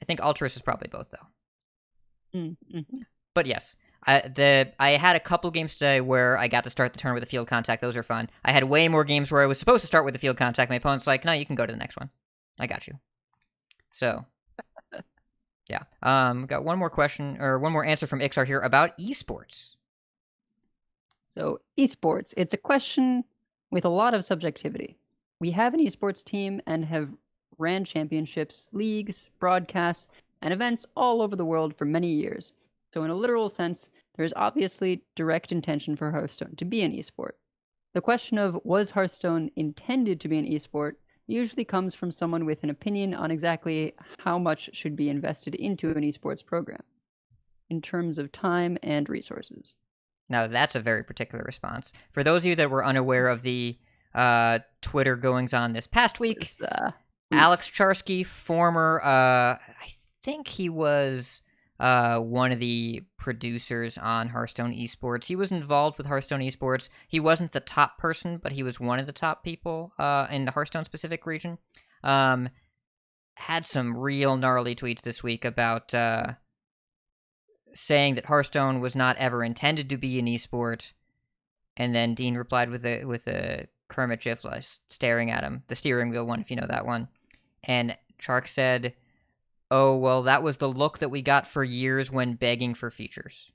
I think Altruist is probably both, though. Mm-hmm. But yes, I had a couple games today where I got to start the turn with a field contact. Those are fun. I had way more games where I was supposed to start with a field contact. My opponent's like, no, you can go to the next one. I got you. So, yeah. Got one more question, or one more answer from Iksar here about esports. So, esports, it's a question with a lot of subjectivity. We have an esports team and have ran championships, leagues, broadcasts, and events all over the world for many years. So in a literal sense, there is obviously direct intention for Hearthstone to be an esport. The question of was Hearthstone intended to be an esport usually comes from someone with an opinion on exactly how much should be invested into an esports program in terms of time and resources. Now, that's a very particular response. For those of you that were unaware of the Twitter goings-on this past week, Alex Charsky, former, I think he was one of the producers on Hearthstone Esports. He was involved with Hearthstone Esports. He wasn't the top person, but he was one of the top people in the Hearthstone specific region. Had some real gnarly tweets this week about saying that Hearthstone was not ever intended to be an esport. And then Dean replied with a Kermit GIF staring at him, the steering wheel one, if you know that one. And Chark said, "Oh, well, that was the look that we got for years when begging for features."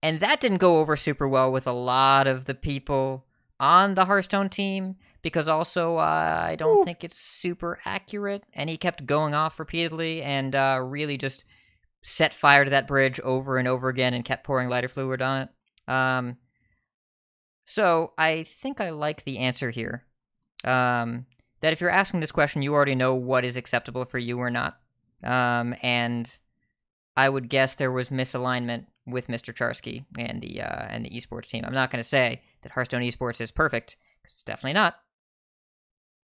And that didn't go over super well with a lot of the people on the Hearthstone team, because also I don't think it's super accurate. And he kept going off repeatedly and really just set fire to that bridge over and over again and kept pouring lighter fluid on it. So I think I like the answer here. That if you're asking this question, you already know what is acceptable for you or not. And I would guess there was misalignment with Mr. Charsky and the esports team. I'm not going to say that Hearthstone Esports is perfect, because it's definitely not.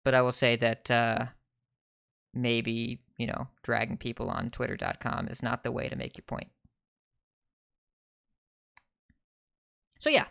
But I will say that maybe, dragging people on Twitter.com is not the way to make your point. So yeah.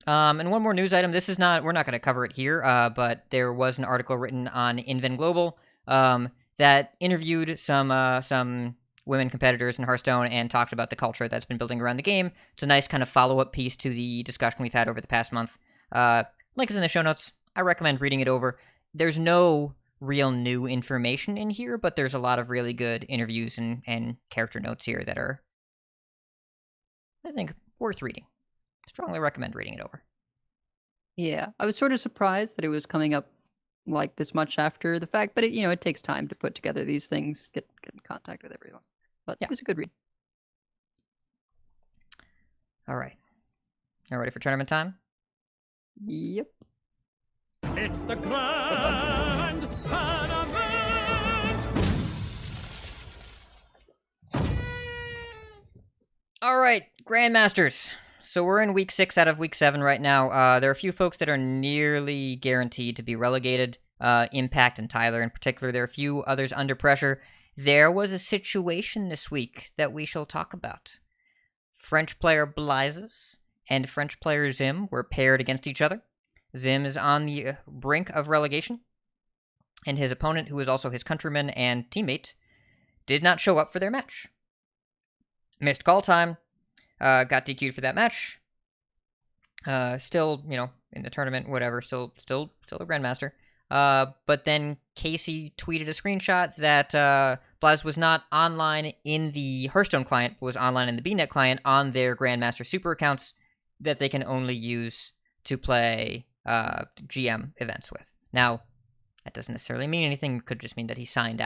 And one more news item. We're not going to cover it here, but there was an article written on Inven Global that interviewed some women competitors in Hearthstone and talked about the culture that's been building around the game. It's a nice kind of follow-up piece to the discussion we've had over the past month. Link is in the show notes. I recommend reading it over. There's no real new information in here, but there's a lot of really good interviews and character notes here that are, I think, worth reading. Strongly recommend reading it over. Yeah, I was sort of surprised that it was coming up like this much after the fact, but it takes time to put together these things, get in contact with everyone. But yeah. It was a good read. All right. Y'all ready for tournament time? Yep. It's the Grand Tournament! All right, Grandmasters. So we're in week 6 out of week 7 right now. There are a few folks that are nearly guaranteed to be relegated. Impact and Tyler in particular. There are a few others under pressure. There was a situation this week that we shall talk about. French player Blizes and French player Zim were paired against each other. Zim is on the brink of relegation, and his opponent, who is also his countryman and teammate, did not show up for their match. Missed call time. Got DQ'd for that match. Still, in the tournament, whatever. Still a Grandmaster. But then Casey tweeted a screenshot that Blaz was not online in the Hearthstone client, but was online in the BNet client on their Grandmaster Super accounts that they can only use to play GM events with. Now, that doesn't necessarily mean anything. It could just mean that he signed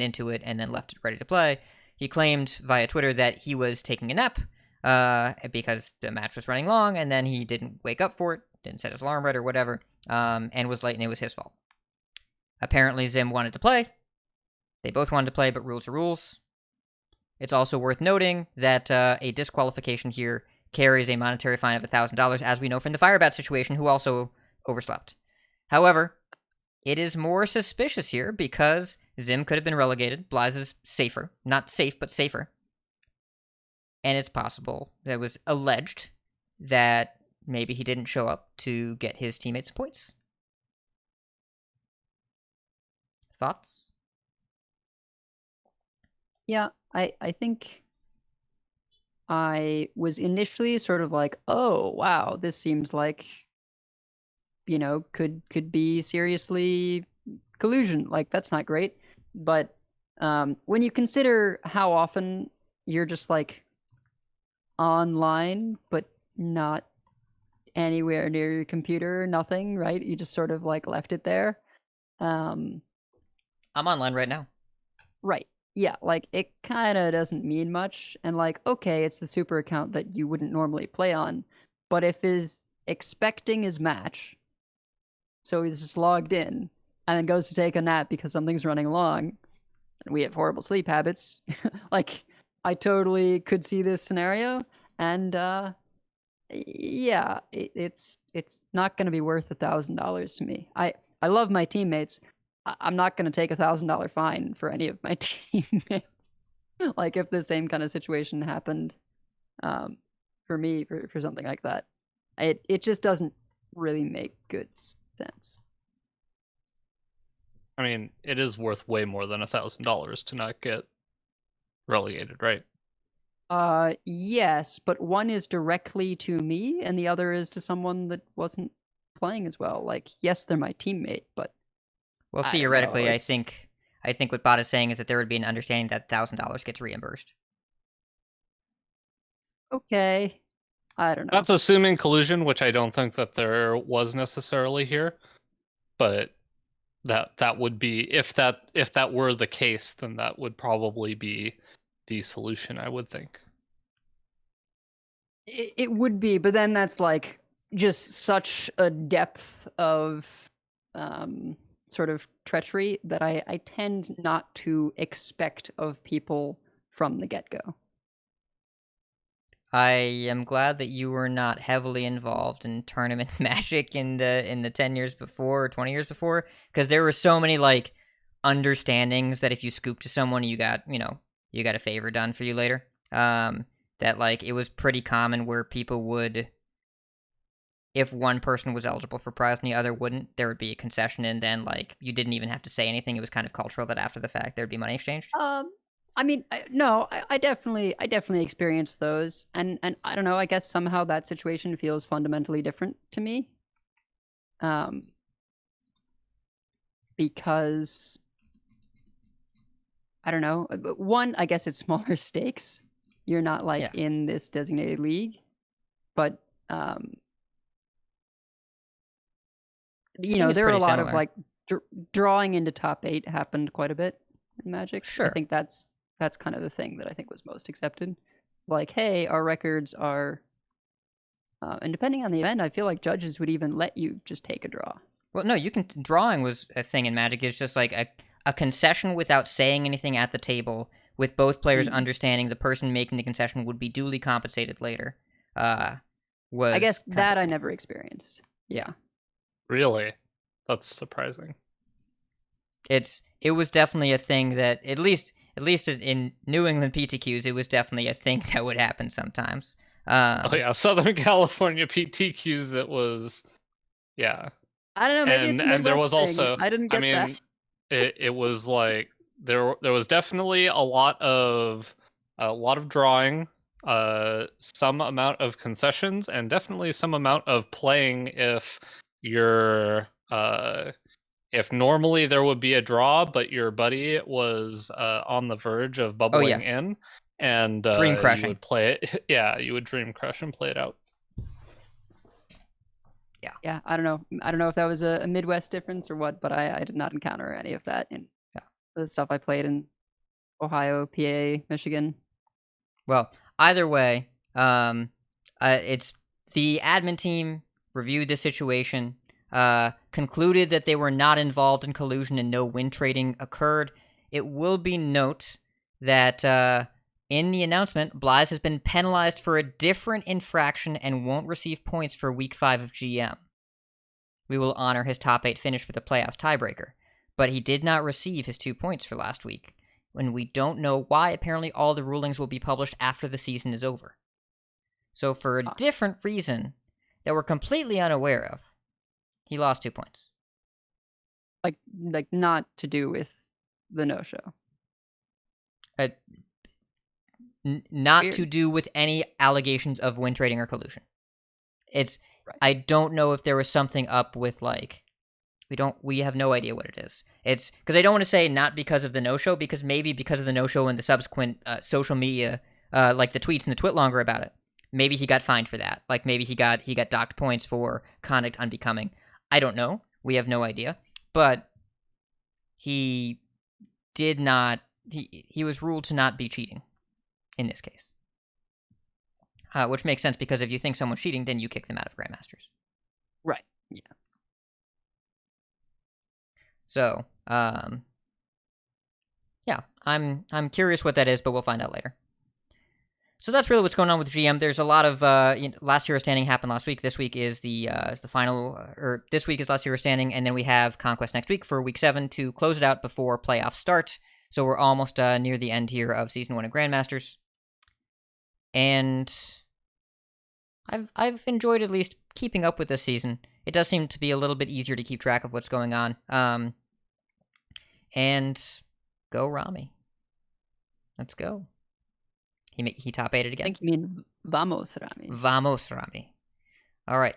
into it, and then left it ready to play. He claimed via Twitter that he was taking a nap because the match was running long, and then he didn't wake up for it, didn't set his alarm right or whatever, and was late, and it was his fault. Apparently, Zim wanted to play. They both wanted to play, but rules are rules. It's also worth noting that a disqualification here carries a monetary fine of $1,000, as we know from the Firebat situation, who also overslept. However, it is more suspicious here because Zim could have been relegated. Blaz is safer. Not safe, but safer. And it's possible, that was alleged, that maybe he didn't show up to get his teammates points. Thoughts? Yeah, I think I was initially sort of like, oh, wow, this seems like, could be seriously collusion. Like, that's not great. But when you consider how often you're just like online, but not anywhere near your computer, nothing, right? You just sort of like left it there. I'm online right now. Right. Yeah, like it kind of doesn't mean much. And like, okay, it's the super account that you wouldn't normally play on. But if is expecting his match, so he's just logged in and then goes to take a nap because something's running long, and we have horrible sleep habits, like I totally could see this scenario. And yeah, it's not going to be worth $1,000 to me. I love my teammates. I'm not going to take $1,000 fine for any of my teammates. Like if the same kind of situation happened for me for something like that, it just doesn't really make good sense. I mean, it is worth way more than $1,000 to not get relegated, right? Yes, but one is directly to me, and the other is to someone that wasn't playing as well. Like, yes, they're my teammate, but Well, I don't know, theoretically, I it's- think what Bot is saying is that there would be an understanding that $1,000 gets reimbursed. okay. I don't know. That's assuming collusion, which I don't think that there was necessarily here. But that would be, if that were the case, then that would probably be the solution, I would think. It would be, but then that's like just such a depth of sort of treachery that I tend not to expect of people from the get-go. I am glad that you were not heavily involved in tournament magic in the 10 years before or 20 years before, because there were so many like understandings that if you scooped to someone, you got a favor done for you later. That like it was pretty common where people would, if one person was eligible for prize and the other wouldn't, there would be a concession, and then like you didn't even have to say anything. It was kind of cultural that after the fact there'd be money exchanged. I mean, I definitely experienced those, and I don't know. I guess somehow that situation feels fundamentally different to me, because I don't know. One, I guess it's smaller stakes. You're not like in this designated league, but there are a lot of like drawing into top 8 happened quite a bit in Magic. Sure. I think that's kind of the thing that I think was most accepted. Like, hey, our records are, and depending on the event, I feel like judges would even let you just take a draw. Well, no, you can. Drawing was a thing in Magic. It's just like a concession without saying anything at the table, with both players understanding the person making the concession would be duly compensated later. I guess that I never experienced. Yeah. Really? That's surprising. It was definitely a thing that at least in New England PTQs, it was definitely a thing that would happen sometimes. Oh yeah, Southern California PTQs, it was, yeah. I don't know. Maybe and there was also, I didn't get that. It was like there was definitely a lot of drawing, some amount of concessions, and definitely some amount of playing if you're if normally there would be a draw, but your buddy was on the verge of bubbling in, and dream crushing. You would play it. Yeah, you would dream crush and play it out. Yeah, I don't know if that was a Midwest difference or what, but I did not encounter any of that in the stuff I played in Ohio, PA, Michigan. Well, either way, it's the admin team reviewed the situation, concluded that they were not involved in collusion and no win trading occurred. It will be note that in the announcement, Blythe has been penalized for a different infraction and won't receive points for Week 5 of GM. We will honor his top 8 finish for the playoffs tiebreaker, but he did not receive his 2 points for last week, and we don't know why. Apparently all the rulings will be published after the season is over. So for a different reason that we're completely unaware of, he lost 2 points. Like not to do with the no-show. Not Weird. to do with any allegations of win trading or collusion. It's right. I don't know if there was something up with like we have no idea what it is. It's because I don't want to say not because of the no-show, because maybe because of the no-show and the subsequent social media, like the tweets and the twitlonger about it. Maybe he got fined for that. Like maybe he got docked points for conduct unbecoming. I don't know. We have no idea. But he did not. He was ruled to not be cheating in this case, which makes sense because if you think someone's cheating, then you kick them out of Grandmasters. Right. Yeah. So, yeah, I'm curious what that is, but we'll find out later. So that's really what's going on with GM. There's a lot of Last Hero Standing happened last week. This week is the final, or this week is Last Hero Standing, and then we have Conquest next week for Week 7 to close it out before playoffs start. So we're almost near the end here of Season 1 of Grandmasters. And I've enjoyed at least keeping up with this season. It does seem to be a little bit easier to keep track of what's going on. And go Rami. Let's go. He top 8'd I again. think you mean vamos, Rami. Vamos, Rami. All right.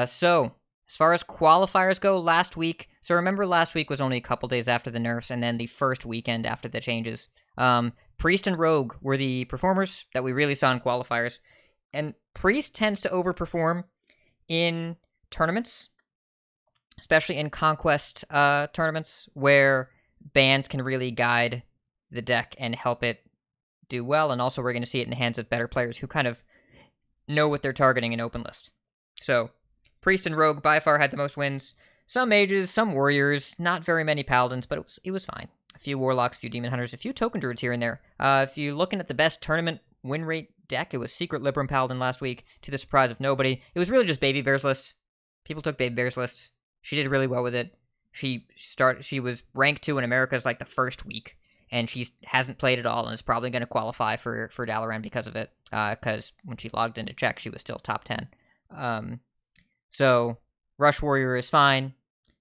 So, as far as qualifiers go, last week... So remember last week was only a couple days after the nerfs, and then the first weekend after the changes. Priest and Rogue were the performers that we really saw in qualifiers. And Priest tends to overperform in tournaments, especially in Conquest tournaments, where bans can really guide the deck and help it do well. And also we're going to see it in the hands of better players who kind of know what they're targeting in open list. So, Priest and Rogue by far had the most wins. Some mages, some warriors, not very many paladins, but it was fine. A few warlocks, a few demon hunters, a few token druids here and there. If you're looking at the best tournament win rate deck, it was Secret Libram Paladin last week, to the surprise of nobody. It was really just Baby Bear's list. People took Baby Bear's list. She did really well with it. She was rank 2 in America's like the first week, and she hasn't played at all, and is probably going to qualify for Dalaran because of it, because when she logged into check, she was still top 10. So, Rush Warrior is fine.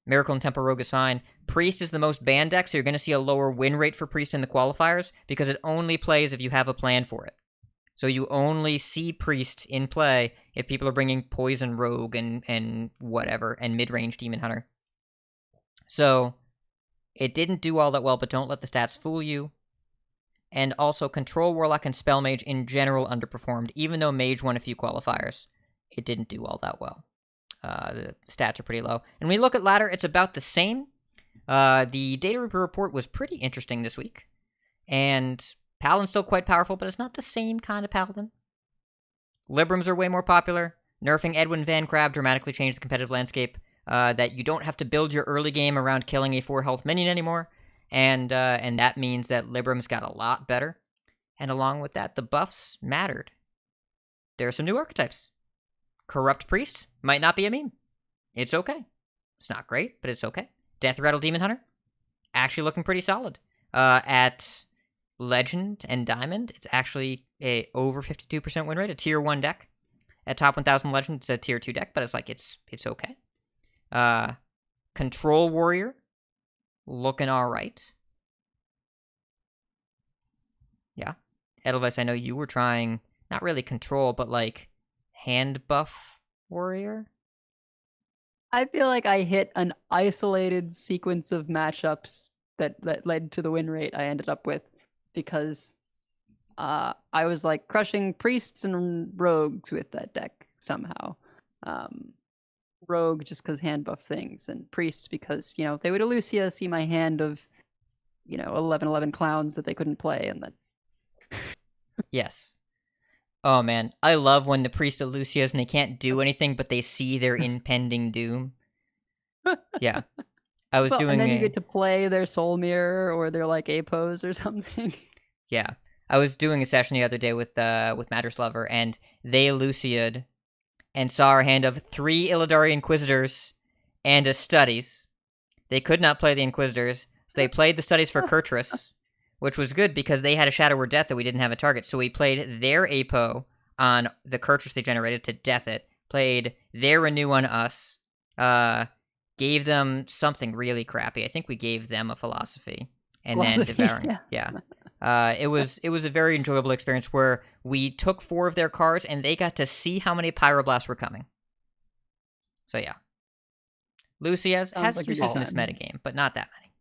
Miracle and Temple Rogue is fine. Priest is the most banned deck, so you're going to see a lower win rate for Priest in the qualifiers, because it only plays if you have a plan for it. So you only see Priest in play if people are bringing Poison Rogue and whatever, and mid-range Demon Hunter. So, it didn't do all that well, but don't let the stats fool you. And also, Control Warlock and Spell Mage in general underperformed, even though Mage won a few qualifiers. It didn't do all that well. The stats are pretty low. And when we look at ladder, it's about the same. The Data Reaper report was pretty interesting this week. And Paladin's still quite powerful, but it's not the same kind of Paladin. Librams are way more popular. Nerfing Edwin Van Crab dramatically changed the competitive landscape. That you don't have to build your early game around killing a 4 health minion anymore. And that means that Librams got a lot better. And along with that, the buffs mattered. There are some new archetypes. Corrupt Priest might not be a meme. It's okay. It's not great, but it's okay. Death Rattle Demon Hunter, actually looking pretty solid. At Legend and Diamond, it's actually a over 52% win rate, a tier 1 deck. At top 1000 Legend, it's a tier 2 deck, but it's like, it's okay. Control Warrior, looking alright. Yeah. Edelweiss, I know you were trying, not really control, but like, hand buff warrior? I feel like I hit an isolated sequence of matchups that led to the win rate I ended up with, because I was like crushing priests and rogues with that deck somehow. Rogue just because hand buff things, and priests because, they would Elucia see my hand of, 11 clowns that they couldn't play, and then... Yes. Oh man, I love when the priest of Lucia's and they can't do anything, but they see their impending doom. Yeah. I was doing and then you get to play their soul mirror or their like Apos or something. Yeah. I was doing a session the other day with Matters Lover, and they Lucia'd and saw our hand of 3 Illidari Inquisitors and a Studies. They could not play the Inquisitors, so they played the Studies for Kurtrus, which was good because they had a Shadow Word Death that we didn't have a target. So we played their Apo on the Kurtrus they generated to death it, played their Renew on us, gave them something really crappy. I think we gave them a Philosophy, and then Devouring. Yeah. It was a very enjoyable experience where we took 4 of their cards and they got to see how many Pyroblasts were coming. So yeah. Lucy has like uses in this metagame, but not that many.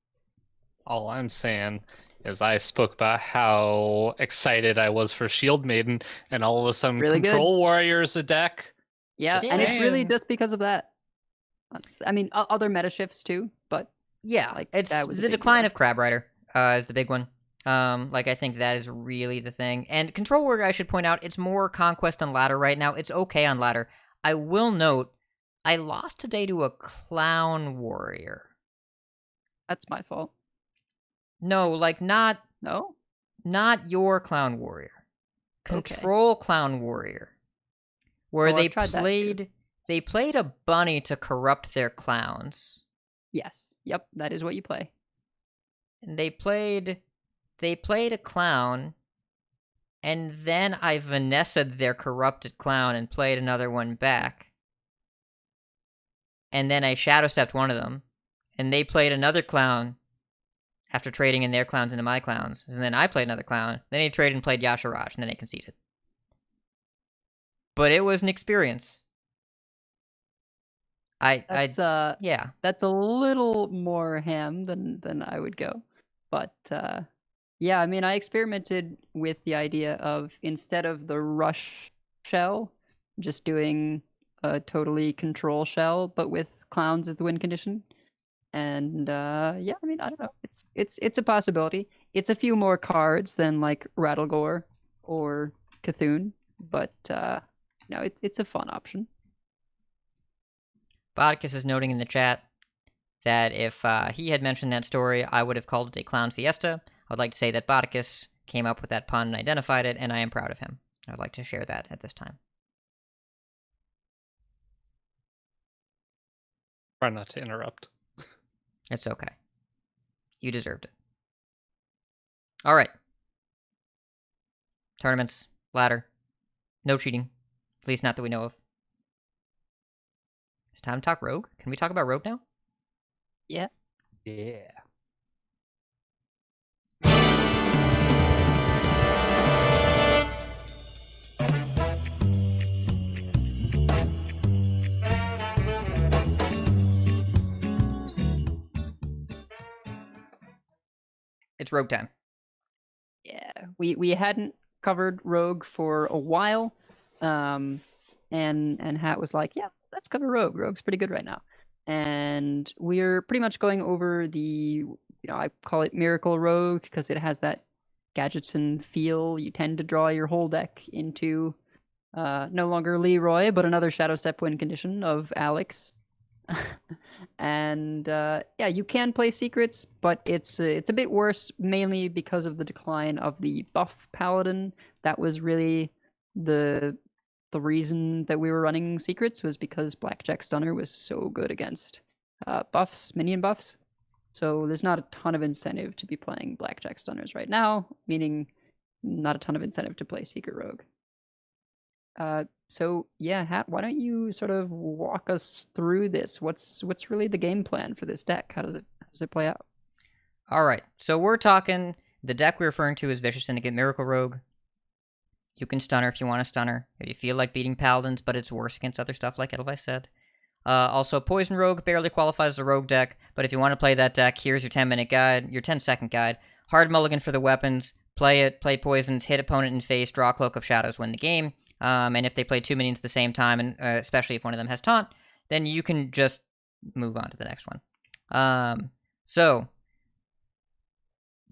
All I'm saying is I spoke about how excited I was for Shield Maiden, and all of a sudden Really Control Warrior's a deck. Yeah, Just and it's really saying. just because of that. I mean, other meta shifts too, but Yeah, like, it's that was a the big decline deal. of Crab Rider is the big one. I think that is really the thing. And Control Warrior, I should point out, it's more Conquest than Ladder right now. It's okay on Ladder. I will note, I lost today to a Clown Warrior. That's my fault. No, like not No? your Clown Warrior. Okay. Control Clown Warrior. Where Oh, they I've tried that too. played a bunny to corrupt their clowns. Yes. Yep, that is what you play. and they played a clown, and then I Vanessa'd their corrupted clown and played another one back. And then I shadow stepped one of them, and they played another clown after trading in their clowns into my clowns. And then I played another clown. Then they traded and played Yasharaj, and then they conceded. But it was an experience. That's Yeah. that's a little more ham than I would go, but yeah, I mean, I experimented with the idea of, instead of the rush shell, just doing a totally control shell, but with clowns as the win condition. And yeah, I mean, I don't know. It's a possibility. It's a few more cards than like Rattlegore or Cthulhu, but it's a fun option. Bodicus is noting in the chat that if he had mentioned that story, I would have called it a clown fiesta. I would like to say that Bodicus came up with that pun and identified it, and I am proud of him. I would like to share that at this time. Try not to interrupt. It's okay. You deserved it. All right. Tournaments, ladder. No cheating. At least not that we know of. It's time to talk Rogue. Can we talk about Rogue now? Yeah. Yeah. It's Rogue time. Yeah, we hadn't covered Rogue for a while, and Hat was like, yeah, let's cover Rogue. Rogue's pretty good right now, and we're pretty much going over the, I call it Miracle Rogue because it has that Gadgetson feel. You tend to draw your whole deck into no longer Leroy, but another Shadow Step win condition of Alex. And yeah, you can play secrets, but it's a bit worse, mainly because of the decline of the buff paladin. That was really the reason that we were running secrets, was because Blackjack Stunner was so good against buffs, minion buffs. So there's not a ton of incentive to be playing Blackjack Stunners right now, meaning not a ton of incentive to play Secret Rogue. So yeah, Hat, why don't you sort of walk us through this? What's really the game plan for this deck? How does it play out? All right. So we're talking, the deck we're referring to is Vicious Syndicate Miracle Rogue. You can stunner if you want to stunner. If you feel like beating paladins, but it's worse against other stuff like Edelweiss said. Also, Poison Rogue barely qualifies as a rogue deck, but if you want to play that deck, here's your 10-minute guide, your 10-second guide. Hard mulligan for the weapons. Play it, play poisons, hit opponent in face, draw Cloak of Shadows, win the game. And if they play 2 minions at the same time, and especially if one of them has taunt, then you can just move on to the next one. So,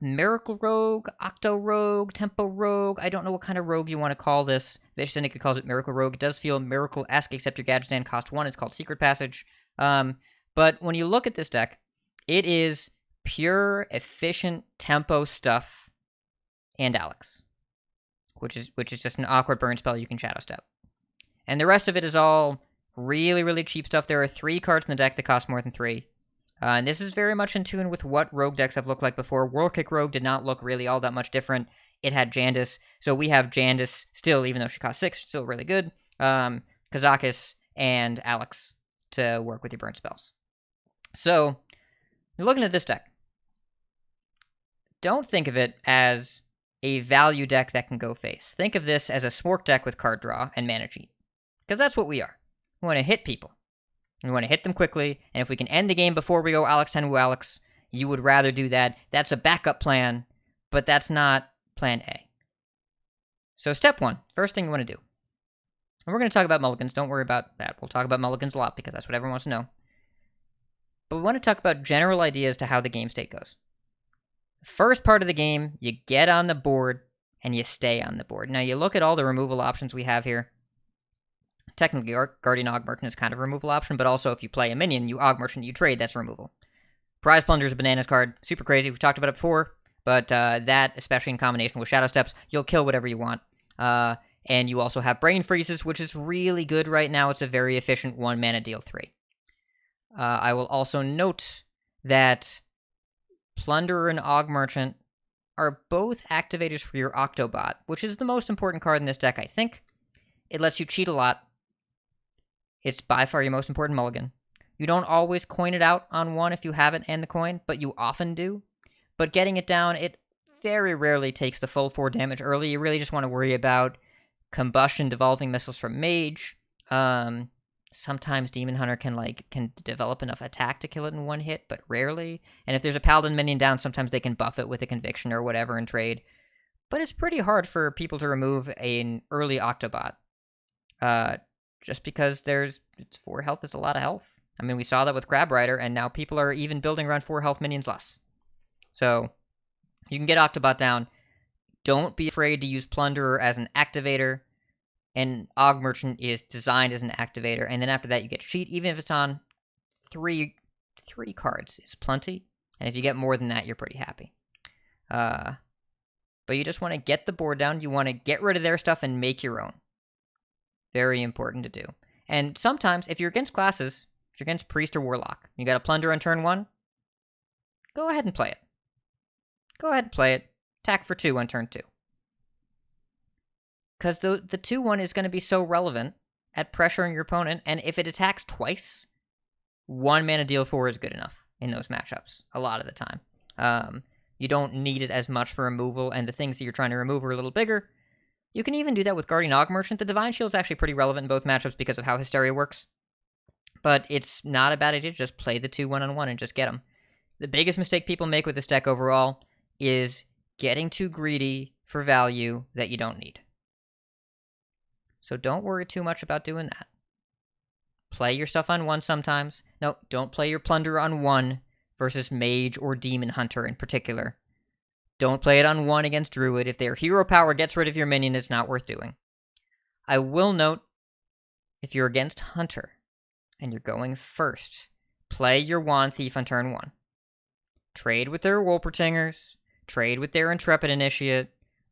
Miracle Rogue, Octo Rogue, Tempo Rogue, I don't know what kind of rogue you want to call this. Vicious Syndicate calls it Miracle Rogue. It does feel Miracle-esque, except your gadget stand cost 1. It's called Secret Passage. But when you look at this deck, it is pure, efficient tempo stuff and Alex. Which is just an awkward burn spell you can Shadow Step. And the rest of it is all really, really cheap stuff. There are 3 cards in the deck that cost more than 3. And this is very much in tune with what Rogue decks have looked like before. World Kick Rogue did not look really all that much different. It had Jandis, so we have Jandis still, even though she cost 6, still really good. Kazakis and Alex to work with your burn spells. So, you're looking at this deck. Don't think of it as a value deck that can go face. Think of this as a Smork deck with card draw and mana cheat. Because that's what we are. We want to hit people. We want to hit them quickly, and if we can end the game before we go Alex Tenwu Alex, you would rather do that. That's a backup plan, but that's not plan A. So step 1, first thing you want to do. And we're going to talk about mulligans. Don't worry about that. We'll talk about mulligans a lot because that's what everyone wants to know. But we want to talk about general ideas to how the game state goes. First part of the game, you get on the board, and you stay on the board. Now, you look at all the removal options we have here. Technically, Guardian Og Merchant is kind of a removal option, but also if you play a minion, you Og Merchant, you trade, that's removal. Prize Plunder is a bananas card. Super crazy. We've talked about it before, but that, especially in combination with Shadow Steps, you'll kill whatever you want. And you also have Brain Freezes, which is really good right now. It's a very efficient 1-mana deal 3. I will also note that Plunderer and Og Merchant are both activators for your Octobot, which is the most important card in this deck, I think. It lets you cheat a lot. It's by far your most important mulligan. You don't always coin it out on one if you have it and the coin, but you often do. But getting it down, it very rarely takes the full 4 damage early. You really just want to worry about combustion, devolving missiles from Mage. Sometimes Demon Hunter can develop enough attack to kill it in one hit, but rarely. And if there's a Paladin minion down, sometimes they can buff it with a Conviction or whatever in trade. But it's pretty hard for people to remove an early Octobot. Just because it's 4 health is a lot of health. I mean, we saw that with Crab Rider, and now people are even building around 4 health minions less. So, you can get Octobot down. Don't be afraid to use Plunderer as an activator. And Og Merchant is designed as an activator. And then after that, you get Cheat. Even if it's on 3 cards, is plenty. And if you get more than that, you're pretty happy. But you just want to get the board down. You want to get rid of their stuff and make your own. Very important to do. And sometimes, if you're against classes, if you're against Priest or Warlock, you got a Plunder on turn 1, go ahead and play it. Go ahead and play it. Attack for 2 on turn 2. Because the 2-1 is going to be so relevant at pressuring your opponent, and if it attacks twice, 1 mana deal 4 is good enough in those matchups, a lot of the time. You don't need it as much for removal, and the things that you're trying to remove are a little bigger. You can even do that with Guardian Og Merchant. The Divine Shield is actually pretty relevant in both matchups because of how Hysteria works. But it's not a bad idea to just play the 2 1-on-1 and just get them. The biggest mistake people make with this deck overall is getting too greedy for value that you don't need. So don't worry too much about doing that. Play your stuff on 1 sometimes. No, don't play your Plunder on 1 versus Mage or Demon Hunter in particular. Don't play it on 1 against Druid. If their hero power gets rid of your minion, it's not worth doing. I will note, if you're against Hunter and you're going first, play your Wand Thief on turn 1. Trade with their Wolpertingers, trade with their Intrepid Initiate,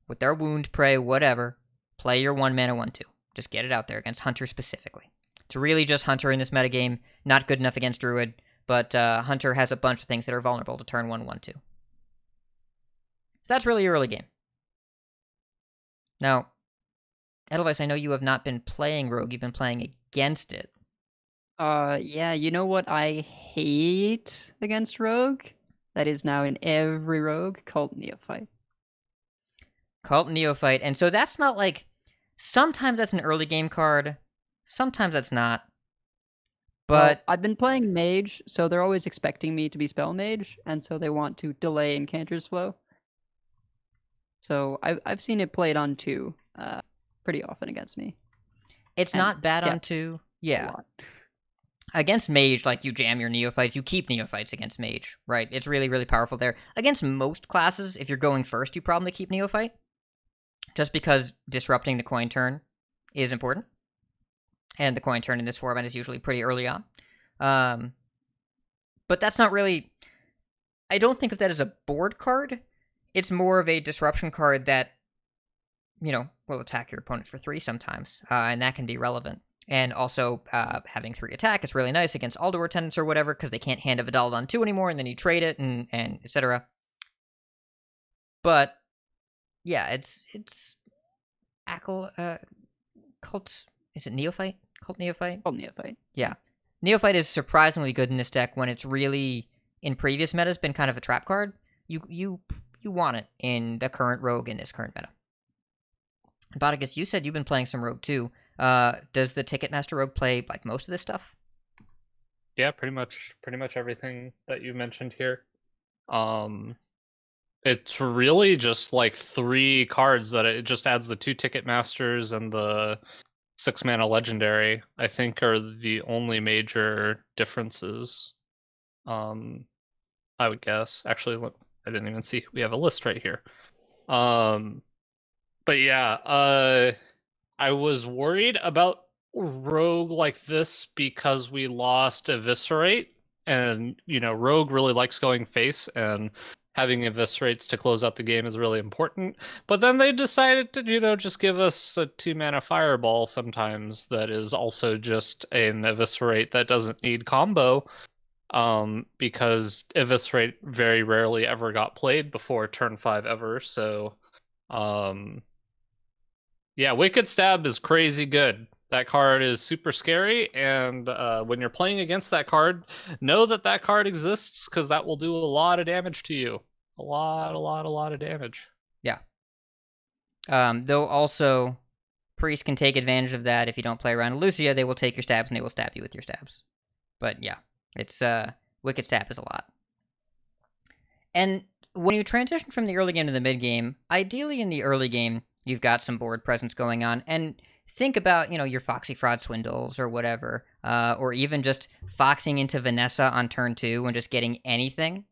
with their Wound Prey, whatever. Play your 1 mana 1/2. Just get it out there against Hunter specifically. It's really just Hunter in this metagame. Not good enough against Druid, but Hunter has a bunch of things that are vulnerable to turn 1, 1/2. So that's really your early game. Now, Edelweiss, I know you have not been playing Rogue. You've been playing against it. Yeah, you know what I hate against Rogue? That is now in every Rogue? Cult Neophyte. Cult Neophyte. And so that's not like... Sometimes that's an early game card. Sometimes that's not. But... Well, I've been playing Mage, so they're always expecting me to be Spell Mage, and so they want to delay Incanter's flow. So I've seen it played on 2 pretty often against me. It's And not bad on Skept 2. a Yeah. lot. Against Mage, like, you jam your Neophytes, you keep Neophytes against Mage, right? It's really, really powerful there. Against most classes, if you're going first, you probably keep Neophyte. Just because disrupting the coin turn is important. And the coin turn in this format is usually pretty early on. But that's not really... I don't think of that as a board card. It's more of a disruption card that, will attack your opponent for 3 sometimes. And that can be relevant. And also, having 3 attack is really nice against Aldor Attendants or whatever, because they can't hand a Vidal on 2 anymore, and then you trade it, and etc. But, yeah, it's Cult... Is it Neophyte? Cult Neophyte? Cult Neophyte. Yeah. Neophyte is surprisingly good in this deck when it's really, in previous metas, been kind of a trap card. You want it in the current Rogue in this current meta. Botticus, you said you've been playing some Rogue too. Does the Ticketmaster Rogue play like most of this stuff? Yeah, pretty much everything that you mentioned here. It's really just like 3 cards that it just adds the 2 Ticketmasters and the 6 mana legendary, I think, are the only major differences. I would guess. Actually, look, I didn't even see. We have a list right here. But yeah, I was worried about Rogue like this because we lost Eviscerate, and Rogue really likes going face, and having Eviscerates to close out the game is really important. But then they decided to, just give us a 2-mana Fireball sometimes that is also just an Eviscerate that doesn't need combo. because Eviscerate very rarely ever got played before turn 5 ever. So, yeah, Wicked Stab is crazy good. That card is super scary, and when you're playing against that card, know that that card exists, because that will do a lot of damage to you. A lot of damage. Yeah. Though also, Priest can take advantage of that if you don't play around Lucia. They will take your stabs and they will stab you with your stabs. But yeah, it's Wicked Stab is a lot. And when you transition from the early game to the mid game, ideally in the early game, you've got some board presence going on, and think about, your Foxy Fraud Swindles or whatever, or even just foxing into Vanessa on turn 2 and just getting anything.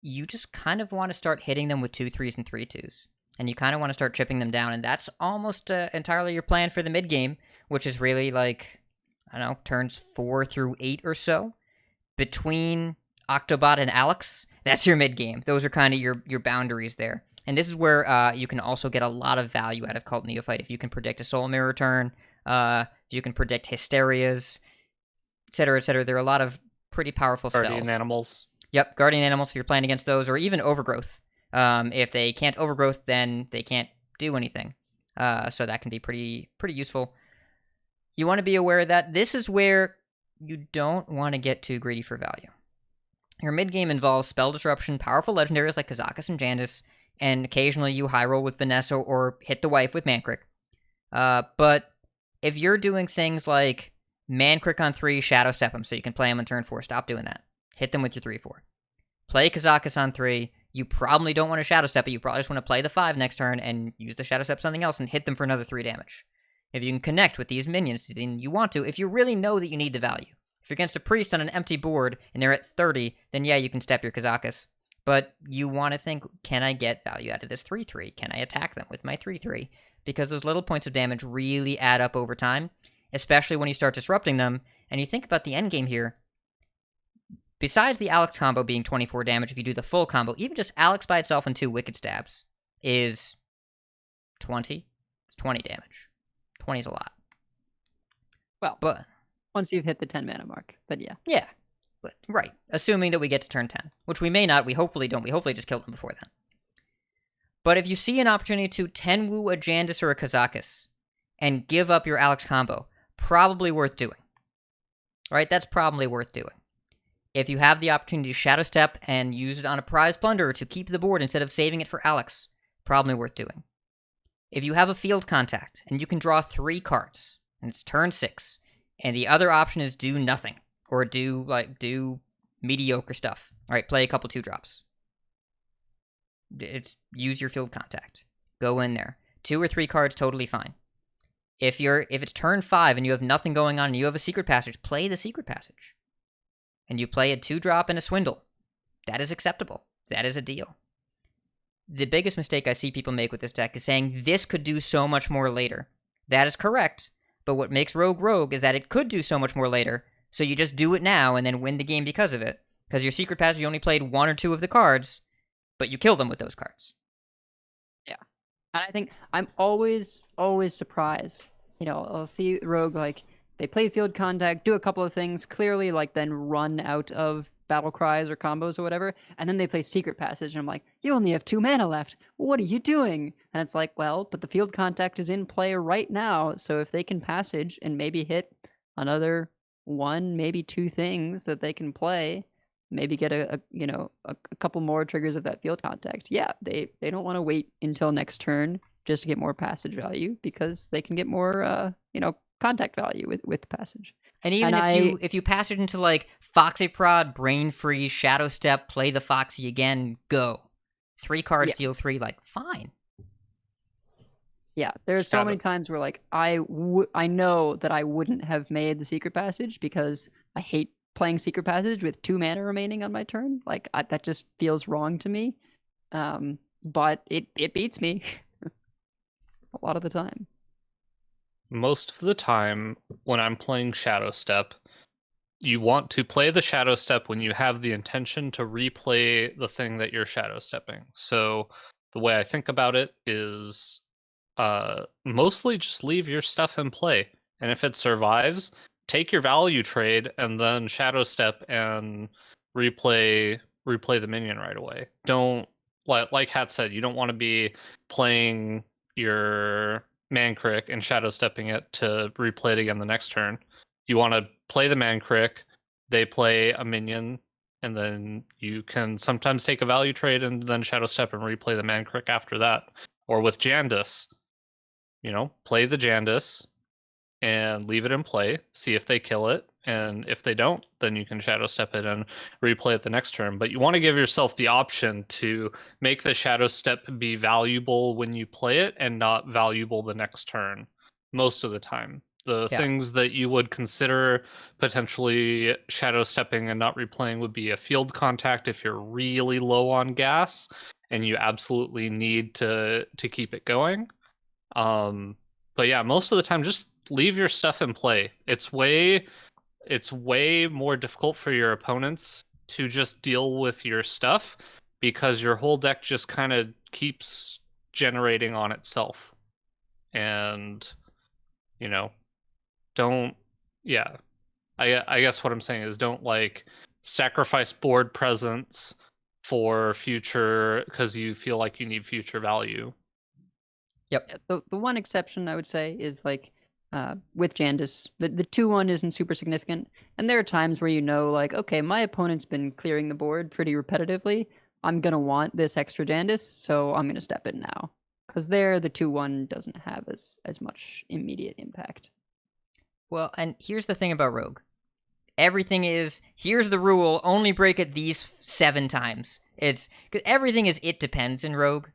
You just kind of want to start hitting them with 2-3s and 3-2s, and you kind of want to start chipping them down, and that's almost entirely your plan for the mid game, which is really like, I don't know, turns 4 through 8 or so. Between Octobot and Alex, that's your mid game. Those are kind of your boundaries there. And this is where you can also get a lot of value out of Cult Neophyte. If you can predict a Soul Mirror turn, if you can predict Hysterias, etc., etc. There are a lot of pretty powerful spells. Guardian Animals. Yep, Guardian Animals if you're playing against those, or even Overgrowth. If they can't Overgrowth, then they can't do anything. So that can be pretty useful. You want to be aware of that. This is where you don't want to get too greedy for value. Your mid-game involves Spell Disruption, powerful legendaries like Kazakus and Jandis, and occasionally you high roll with Vanessa or hit the wife with Mancrick. But if you're doing things like Mancrick on 3, Shadow Step them so you can play them on turn 4, stop doing that. Hit them with your 3-4. Play Kazakus on 3. You probably don't want to Shadow Step it. You probably just want to play the 5 next turn and use the Shadow Step something else and hit them for another 3 damage. If you can connect with these minions, then you want to. If you really know that you need the value. If you're against a priest on an empty board and they're at 30, then yeah, you can step your Kazakus. But you want to think, can I get value out of this 3-3? Can I attack them with my 3-3? Because those little points of damage really add up over time, especially when you start disrupting them. And you think about the end game here. Besides the Alex combo being 24 damage, if you do the full combo, even just Alex by itself and 2 Wicked Stabs is 20. It's 20 damage. 20 is a lot. Well, but once you've hit the 10 mana mark, but yeah. Yeah, but, right. Assuming that we get to turn 10, which we may not. We hopefully don't. We hopefully just kill them before then. But if you see an opportunity to 10-woo a Jandis or a Kazakus and give up your Alex combo, probably worth doing. Right? That's probably worth doing. If you have the opportunity to Shadow Step and use it on a prize plunderer to keep the board instead of saving it for Alex, probably worth doing. If you have a field contact and you can draw 3 cards, and it's turn 6, and the other option is do nothing, or do mediocre stuff. All right, play a couple 2-drops. It's use your field contact. Go in there. 2 or 3 cards, totally fine. If it's turn 5 and you have nothing going on and you have a secret passage, play the secret passage. And you play a 2-drop and a swindle. That is acceptable. That is a deal. The biggest mistake I see people make with this deck is saying this could do so much more later. That is correct, but what makes Rogue is that it could do so much more later, so you just do it now and then win the game because of it. Because your secret passage, you only played 1 or 2 of the cards, but you killed them with those cards. Yeah. And I think I'm always surprised. I'll see Rogue, they play field contact, do a couple of things, clearly, then run out of battle cries or combos or whatever, and then they play secret passage, and I'm like, you only have 2 mana left. What are you doing? And it's like, well, but the field contact is in play right now, so if they can passage and maybe hit another 1, maybe 2 things that they can play, maybe get a couple more triggers of that field contact. Yeah, they don't want to wait until next turn just to get more passage value, because they can get more contact value with passage. And even if you passage into Foxy Prod, Brain Freeze, Shadow Step, play the Foxy again, go. 3 cards, deal 3, fine. Yeah, there's so many times where I know that I wouldn't have made the secret passage because I hate playing secret passage with 2 mana remaining on my turn. That just feels wrong to me. But it beats me a lot of the time. Most of the time, when I'm playing Shadow Step, you want to play the Shadow Step when you have the intention to replay the thing that you're Shadow Stepping. So the way I think about it is mostly just leave your stuff in play. And if it survives, take your value trade and then shadow step and replay the minion right away. Don't, like Hat said, you don't want to be playing your Mancrick and shadow stepping it to replay it again the next turn. You want to play the Mancrick, they play a minion, and then you can sometimes take a value trade and then shadow step and replay the Mancrick after that. Or with Jandis, play the Jandis and leave it in play, see if they kill it, and if they don't, then you can shadow step it and replay it the next turn. But you want to give yourself the option to make the shadow step be valuable when you play it and not valuable the next turn most of the time. The things that you would consider potentially shadow stepping and not replaying would be a field contact if you're really low on gas and you absolutely need to keep it going. But yeah, most of the time, just leave your stuff in play. It's way more difficult for your opponents to just deal with your stuff because your whole deck just kind of keeps generating on itself. And, I guess what I'm saying is don't sacrifice board presence for future because you feel like you need future value. Yep. The one exception I would say is with Jandis, the 2-1 isn't super significant, and there are times where okay, my opponent's been clearing the board pretty repetitively. I'm gonna want this extra Jandis, so I'm gonna step in now. Because there, the 2-1 doesn't have as much immediate impact. Well, and here's the thing about Rogue. Everything is, here's the rule, only break it these 7 times. Cause everything is it depends in Rogue.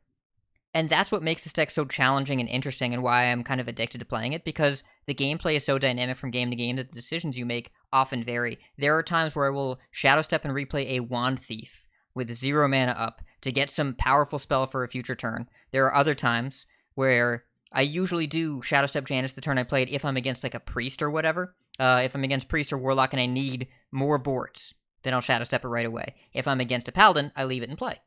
And that's what makes this deck so challenging and interesting and why I'm kind of addicted to playing it, because the gameplay is so dynamic from game to game that the decisions you make often vary. There are times where I will shadow step and replay a Wand Thief with 0 mana up to get some powerful spell for a future turn. There are other times where I usually do shadow step Jandis the turn I played if I'm against a priest or whatever. If I'm against priest or warlock and I need more boards, then I'll shadow step it right away. If I'm against a paladin, I leave it in play,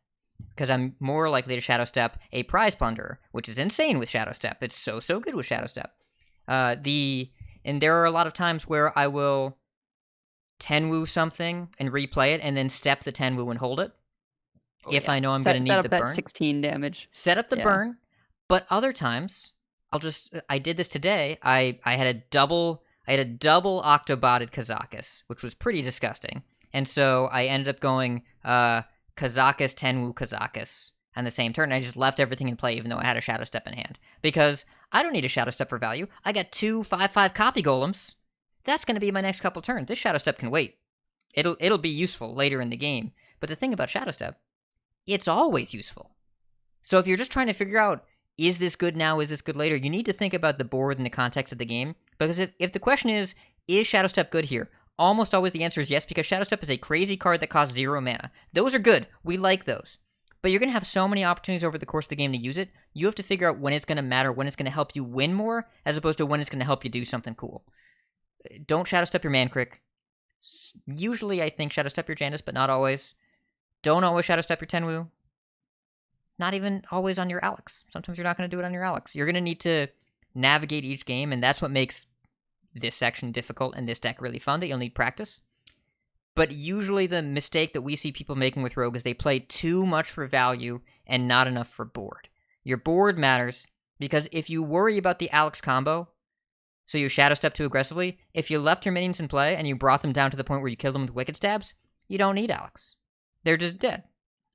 because I'm more likely to shadow step a prize plunderer, which is insane with shadow step. It's so good with shadow step. And there are a lot of times where I will Tenwu something and replay it and then step the Tenwu and hold it. I know I'm going to need the burn. 16 damage. Set up the burn. But other times, I did this today. I had a double octobotted Kazakus, which was pretty disgusting. And so I ended up going Kazakus, Tenwu, Kazakus on the same turn. I just left everything in play even though I had a shadow step in hand. Because I don't need a shadow step for value. I got 2 5/5 copy golems. That's going to be my next couple turns. This shadow step can wait. It'll be useful later in the game. But the thing about shadow step, it's always useful. So if you're just trying to figure out, is this good now, is this good later, you need to think about the board in the context of the game. Because if the question is shadow step good here? Almost always the answer is yes, because shadow step is a crazy card that costs 0 mana. Those are good. We like those. But you're going to have so many opportunities over the course of the game to use it. You have to figure out when it's going to matter, when it's going to help you win more, as opposed to when it's going to help you do something cool. Don't shadow step your Mancrick. Usually I think shadow step your Jandis, but not always. Don't always shadow step your Tenwu. Not even always on your Alex. Sometimes you're not going to do it on your Alex. You're going to need to navigate each game, and that's what makes this section difficult and this deck really fun, that you'll need practice. But usually the mistake that we see people making with Rogue is they play too much for value and not enough for board. Your board matters, because if you worry about the Alex combo, so you shadow step too aggressively, if you left your minions in play and you brought them down to the point where you killed them with wicked stabs, you don't need Alex. They're just dead.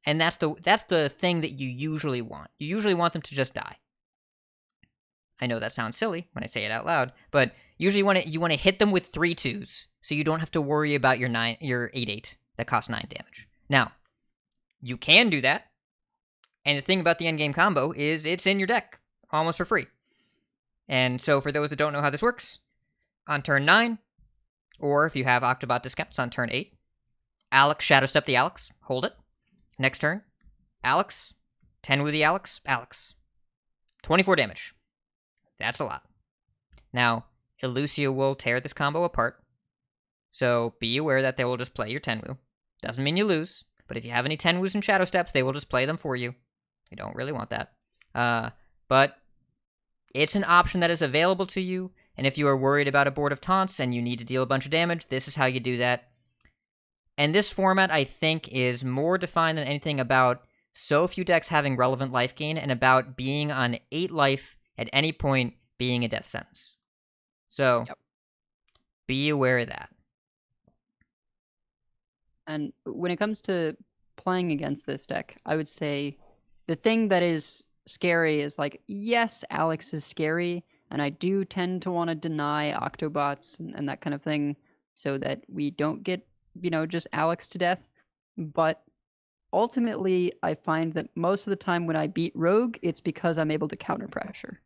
And that's the thing that you usually want. You usually want them to just die. I know that sounds silly when I say it out loud, but usually you want to hit them with 3/2s, so you don't have to worry about your 8/8 that costs 9 damage. Now, you can do that, and the thing about the endgame combo is it's in your deck almost for free. And so for those that don't know how this works, on turn 9, or if you have Octobot discounts on turn 8, Alex shadow step the Alex, hold it. Next turn, Alex, Tenwu the Alex, 24 damage. That's a lot. Now, Elucia will tear this combo apart, so be aware that they will just play your Tenwu. Doesn't mean you lose, but if you have any Tenwus and Shadow Steps, they will just play them for you. You don't really want that. But it's an option that is available to you. And if you are worried about a board of taunts and you need to deal a bunch of damage, this is how you do that. And this format, I think, is more defined than anything about so few decks having relevant life gain and about being on 8 life at any point being a death sentence. So, be aware of that. And when it comes to playing against this deck, I would say the thing that is scary is like, yes, Alex is scary, and I do tend to want to deny Octobots and that kind of thing so that we don't get, just Alex to death. But ultimately, I find that most of the time when I beat Rogue, it's because I'm able to counter pressure.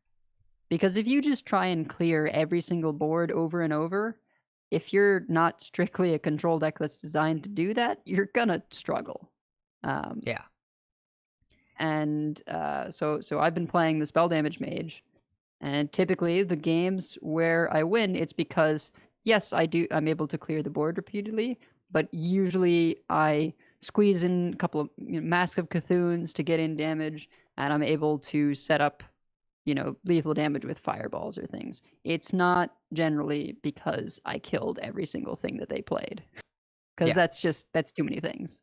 Because if you just try and clear every single board over and over, if you're not strictly a control deck that's designed to do that, you're gonna struggle. Yeah. And so I've been playing the Spell Damage Mage, and typically the games where I win, it's because, yes, I'm able to clear the board repeatedly, but usually I squeeze in a couple of Mask of Cthulhu's to get in damage, and I'm able to set up lethal damage with fireballs or things. It's not generally because I killed every single thing that they played. Because that's too many things.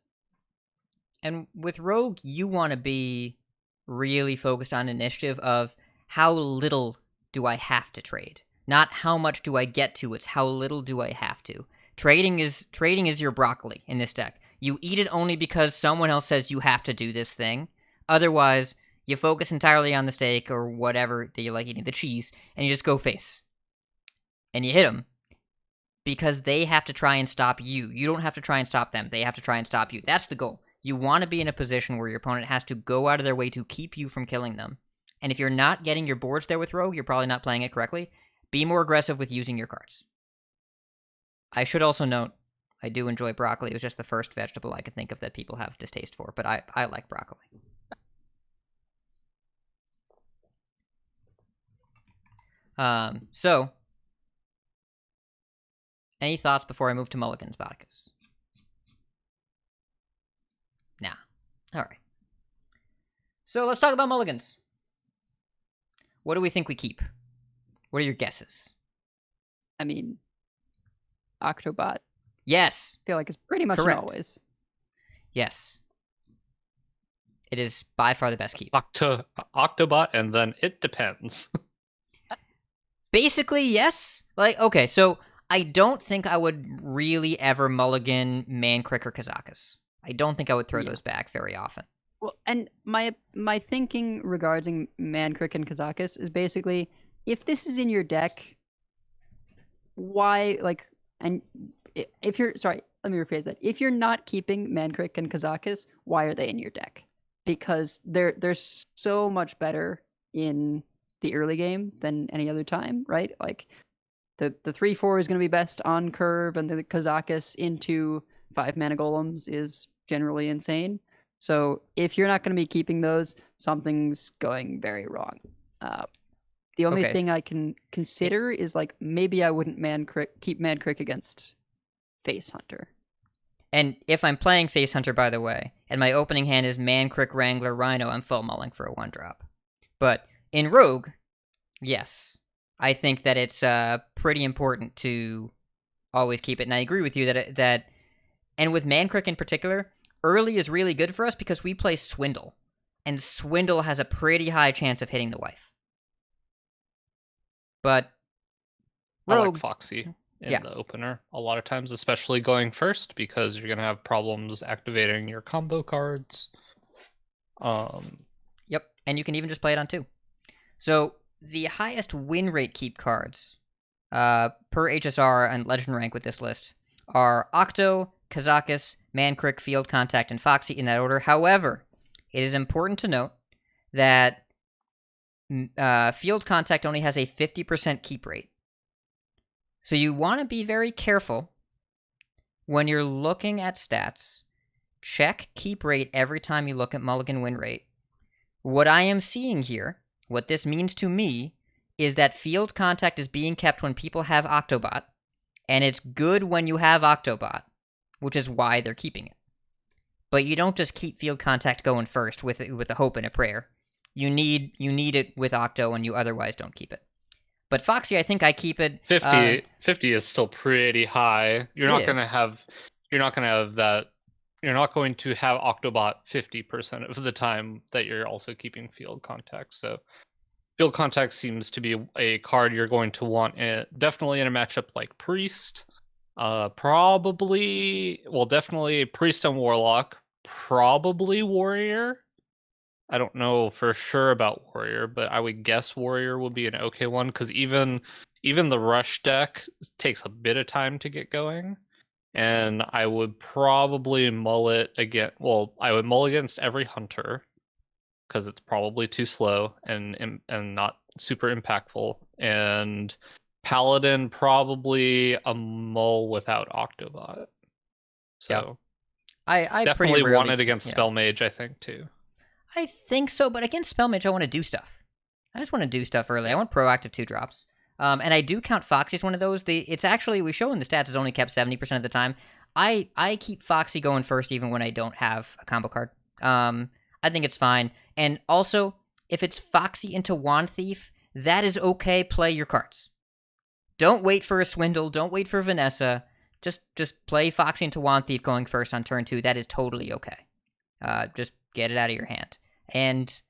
And with Rogue, you want to be really focused on initiative of how little do I have to trade? Not how much do I get to, it's how little do I have to. Trading is your broccoli in this deck. You eat it only because someone else says you have to do this thing. Otherwise, you focus entirely on the steak or whatever that you like eating, the cheese, and you just go face. And you hit them because they have to try and stop you. You don't have to try and stop them. They have to try and stop you. That's the goal. You want to be in a position where your opponent has to go out of their way to keep you from killing them. And if you're not getting your boards there with Rogue, you're probably not playing it correctly. Be more aggressive with using your cards. I should also note, I do enjoy broccoli. It was just the first vegetable I could think of that people have distaste for, but I like broccoli. So, any thoughts before I move to mulligans, Botticus? Nah. Alright. So, let's talk about mulligans. What do we think we keep? What are your guesses? I mean, Octobot. Yes! I feel like it's pretty much Correct. always. Yes. It is by far the best keep. Octobot, and then it depends. Basically, yes. Okay, so I don't think I would really ever mulligan Mankrik or Kazakus. I don't think I would throw those back very often. Well, and my thinking regarding Mankrik and Kazakus is basically, if this is in your deck, why, and if you're, sorry, let me rephrase that. If you're not keeping Mankrik and Kazakus, why are they in your deck? Because they're so much better in the early game than any other time, right? Like the 3/4 is going to be best on curve, and the Kazakus into 5 mana golems is generally insane. So if you're not going to be keeping those, something's going very wrong. The only thing I can consider is maybe I wouldn't keep Mankrik against Face Hunter. And if I'm playing Face Hunter, by the way, and my opening hand is Mankrik, Wrangler, Rhino, I'm full mulling for a 1-drop. But in Rogue, yes, I think that it's pretty important to always keep it. And I agree with you that and with Mankrik in particular, early is really good for us because we play Swindle. And Swindle has a pretty high chance of hitting the wife. But Rogue, I like Foxy in the opener a lot of times, especially going first, because you're going to have problems activating your combo cards. Yep, and you can even just play it on 2. So the highest win rate keep cards per HSR and Legend rank with this list are Octo, Kazakus, Mankrik, Field Contact, and Foxy in that order. However, it is important to note that Field Contact only has a 50% keep rate. So you want to be very careful when you're looking at stats. Check keep rate every time you look at mulligan win rate. What I am seeing here, what this means to me, is that Field Contact is being kept when people have Octobot, and it's good when you have Octobot, which is why they're keeping it. But you don't just keep Field Contact going first with a hope and a prayer. You need it with Octo, and you otherwise don't keep it. But Foxy, I think I keep it 50 is still pretty high. You're not It going to is. have that. You're not going to have Octobot 50% of the time that you're also keeping field contact. So field contact seems to be a card you're going to want definitely in a matchup like Priest. Definitely Priest and Warlock. Probably Warrior. I don't know for sure about Warrior, but I would guess Warrior would be an okay one because even the Rush deck takes a bit of time to get going, and I would probably mull it again. Well, I would mull against every Hunter because it's probably too slow and not super impactful, and Paladin probably a mull without Octobot. So I pretty definitely rarely want it against yeah. Spell Mage, I think too. I think so, but against Spellmage, I want to do stuff. I just want to do stuff early. I want proactive 2-drops. And I do count Foxy as one of those. It's actually, we show in the stats, it's only kept 70% of the time. I keep Foxy going first even when I don't have a combo card. I think it's fine. And also, if it's Foxy into Wand Thief, that is okay. Play your cards. Don't wait for a Swindle. Don't wait for Vanessa. Just play Foxy into Wand Thief going first on turn 2. That is totally okay. Just get it out of your hand. And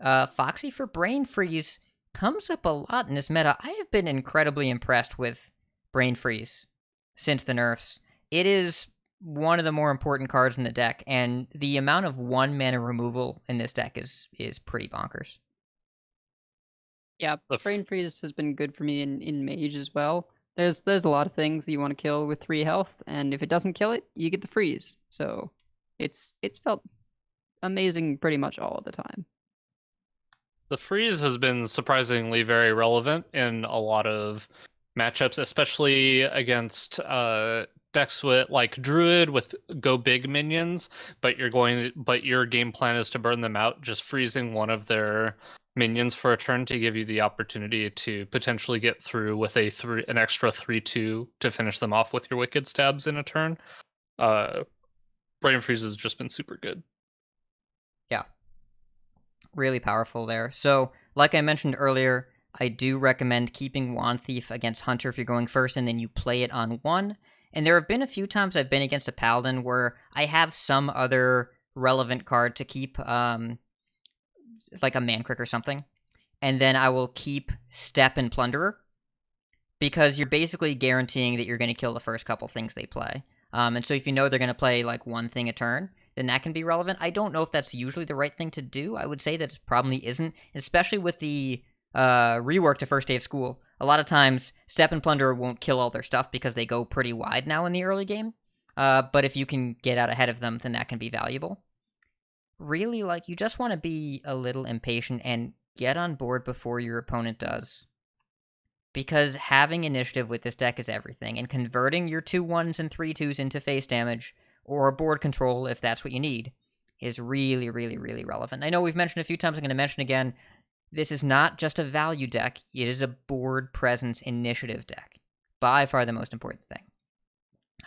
Foxy for Brain Freeze comes up a lot in this meta. I have been incredibly impressed with Brain Freeze since the nerfs. It is one of the more important cards in the deck, and the amount of 1 mana removal in this deck is pretty bonkers. Yeah, Brain Freeze has been good for me in Mage as well. There's a lot of things that you want to kill with 3 health, and if it doesn't kill it, you get the freeze. So it's felt amazing pretty much all of the time. The freeze has been surprisingly very relevant in a lot of matchups, especially against decks with like Druid with go big minions, but your game plan is to burn them out, just freezing one of their minions for a turn to give you the opportunity to potentially get through with an extra 3/2 to finish them off with your Wicked Stabs in a turn. Brain Freeze has just been super good. Yeah. Really powerful there. So, like I mentioned earlier, I do recommend keeping Wand Thief against Hunter if you're going first, and then you play it on 1. And there have been a few times I've been against a Paladin where I have some other relevant card to keep, like a Mancrick or something, and then I will keep Step and Plunderer, because you're basically guaranteeing that you're going to kill the first couple things they play. And so if you know they're going to play like one thing a turn, then that can be relevant. I don't know if that's usually the right thing to do. I would say that it probably isn't, especially with the rework to First Day of School. A lot of times, Step and Plunderer won't kill all their stuff because they go pretty wide now in the early game. But if you can get out ahead of them, then that can be valuable. Really, like, you just want to be a little impatient and get on board before your opponent does. Because having initiative with this deck is everything, and converting your 2/1s and 3/2s into face damage, or board control if that's what you need, is really, really, really relevant. I know we've mentioned a few times, I'm going to mention again, this is not just a value deck, it is a board presence initiative deck. By far the most important thing.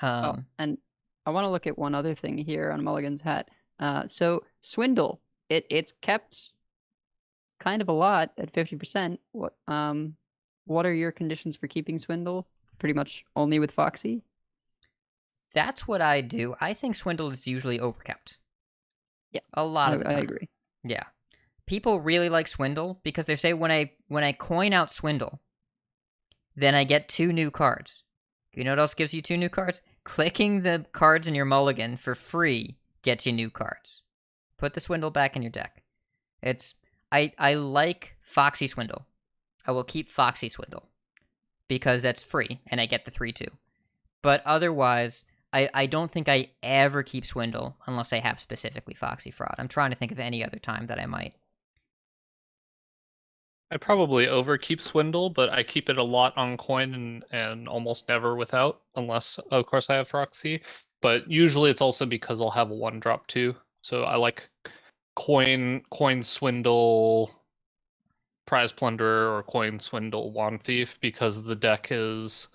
And I want to look at one other thing here on Mulligan's hat. So Swindle, it's kept kind of a lot at 50%. What are your conditions for keeping Swindle? Pretty much only with Foxy? That's what I do. I think Swindle is usually overkept. Yeah. A lot of the time. I agree. Yeah. People really like Swindle because they say when I coin out Swindle, then I get 2 new cards. You know what else gives you 2 new cards? Clicking the cards in your mulligan for free gets you new cards. Put the Swindle back in your deck. I like Foxy Swindle. I will keep Foxy Swindle because that's free and I get the 3/2. But otherwise, I don't think I ever keep Swindle unless I have specifically Foxy Fraud. I'm trying to think of any other time that I might. I probably overkeep Swindle, but I keep it a lot on coin and almost never without, unless, of course, I have Foxy. But usually it's also because I'll have a 1-drop too. So I like coin Swindle, Prize Plunderer, or coin Swindle, Wand Thief, because the deck is...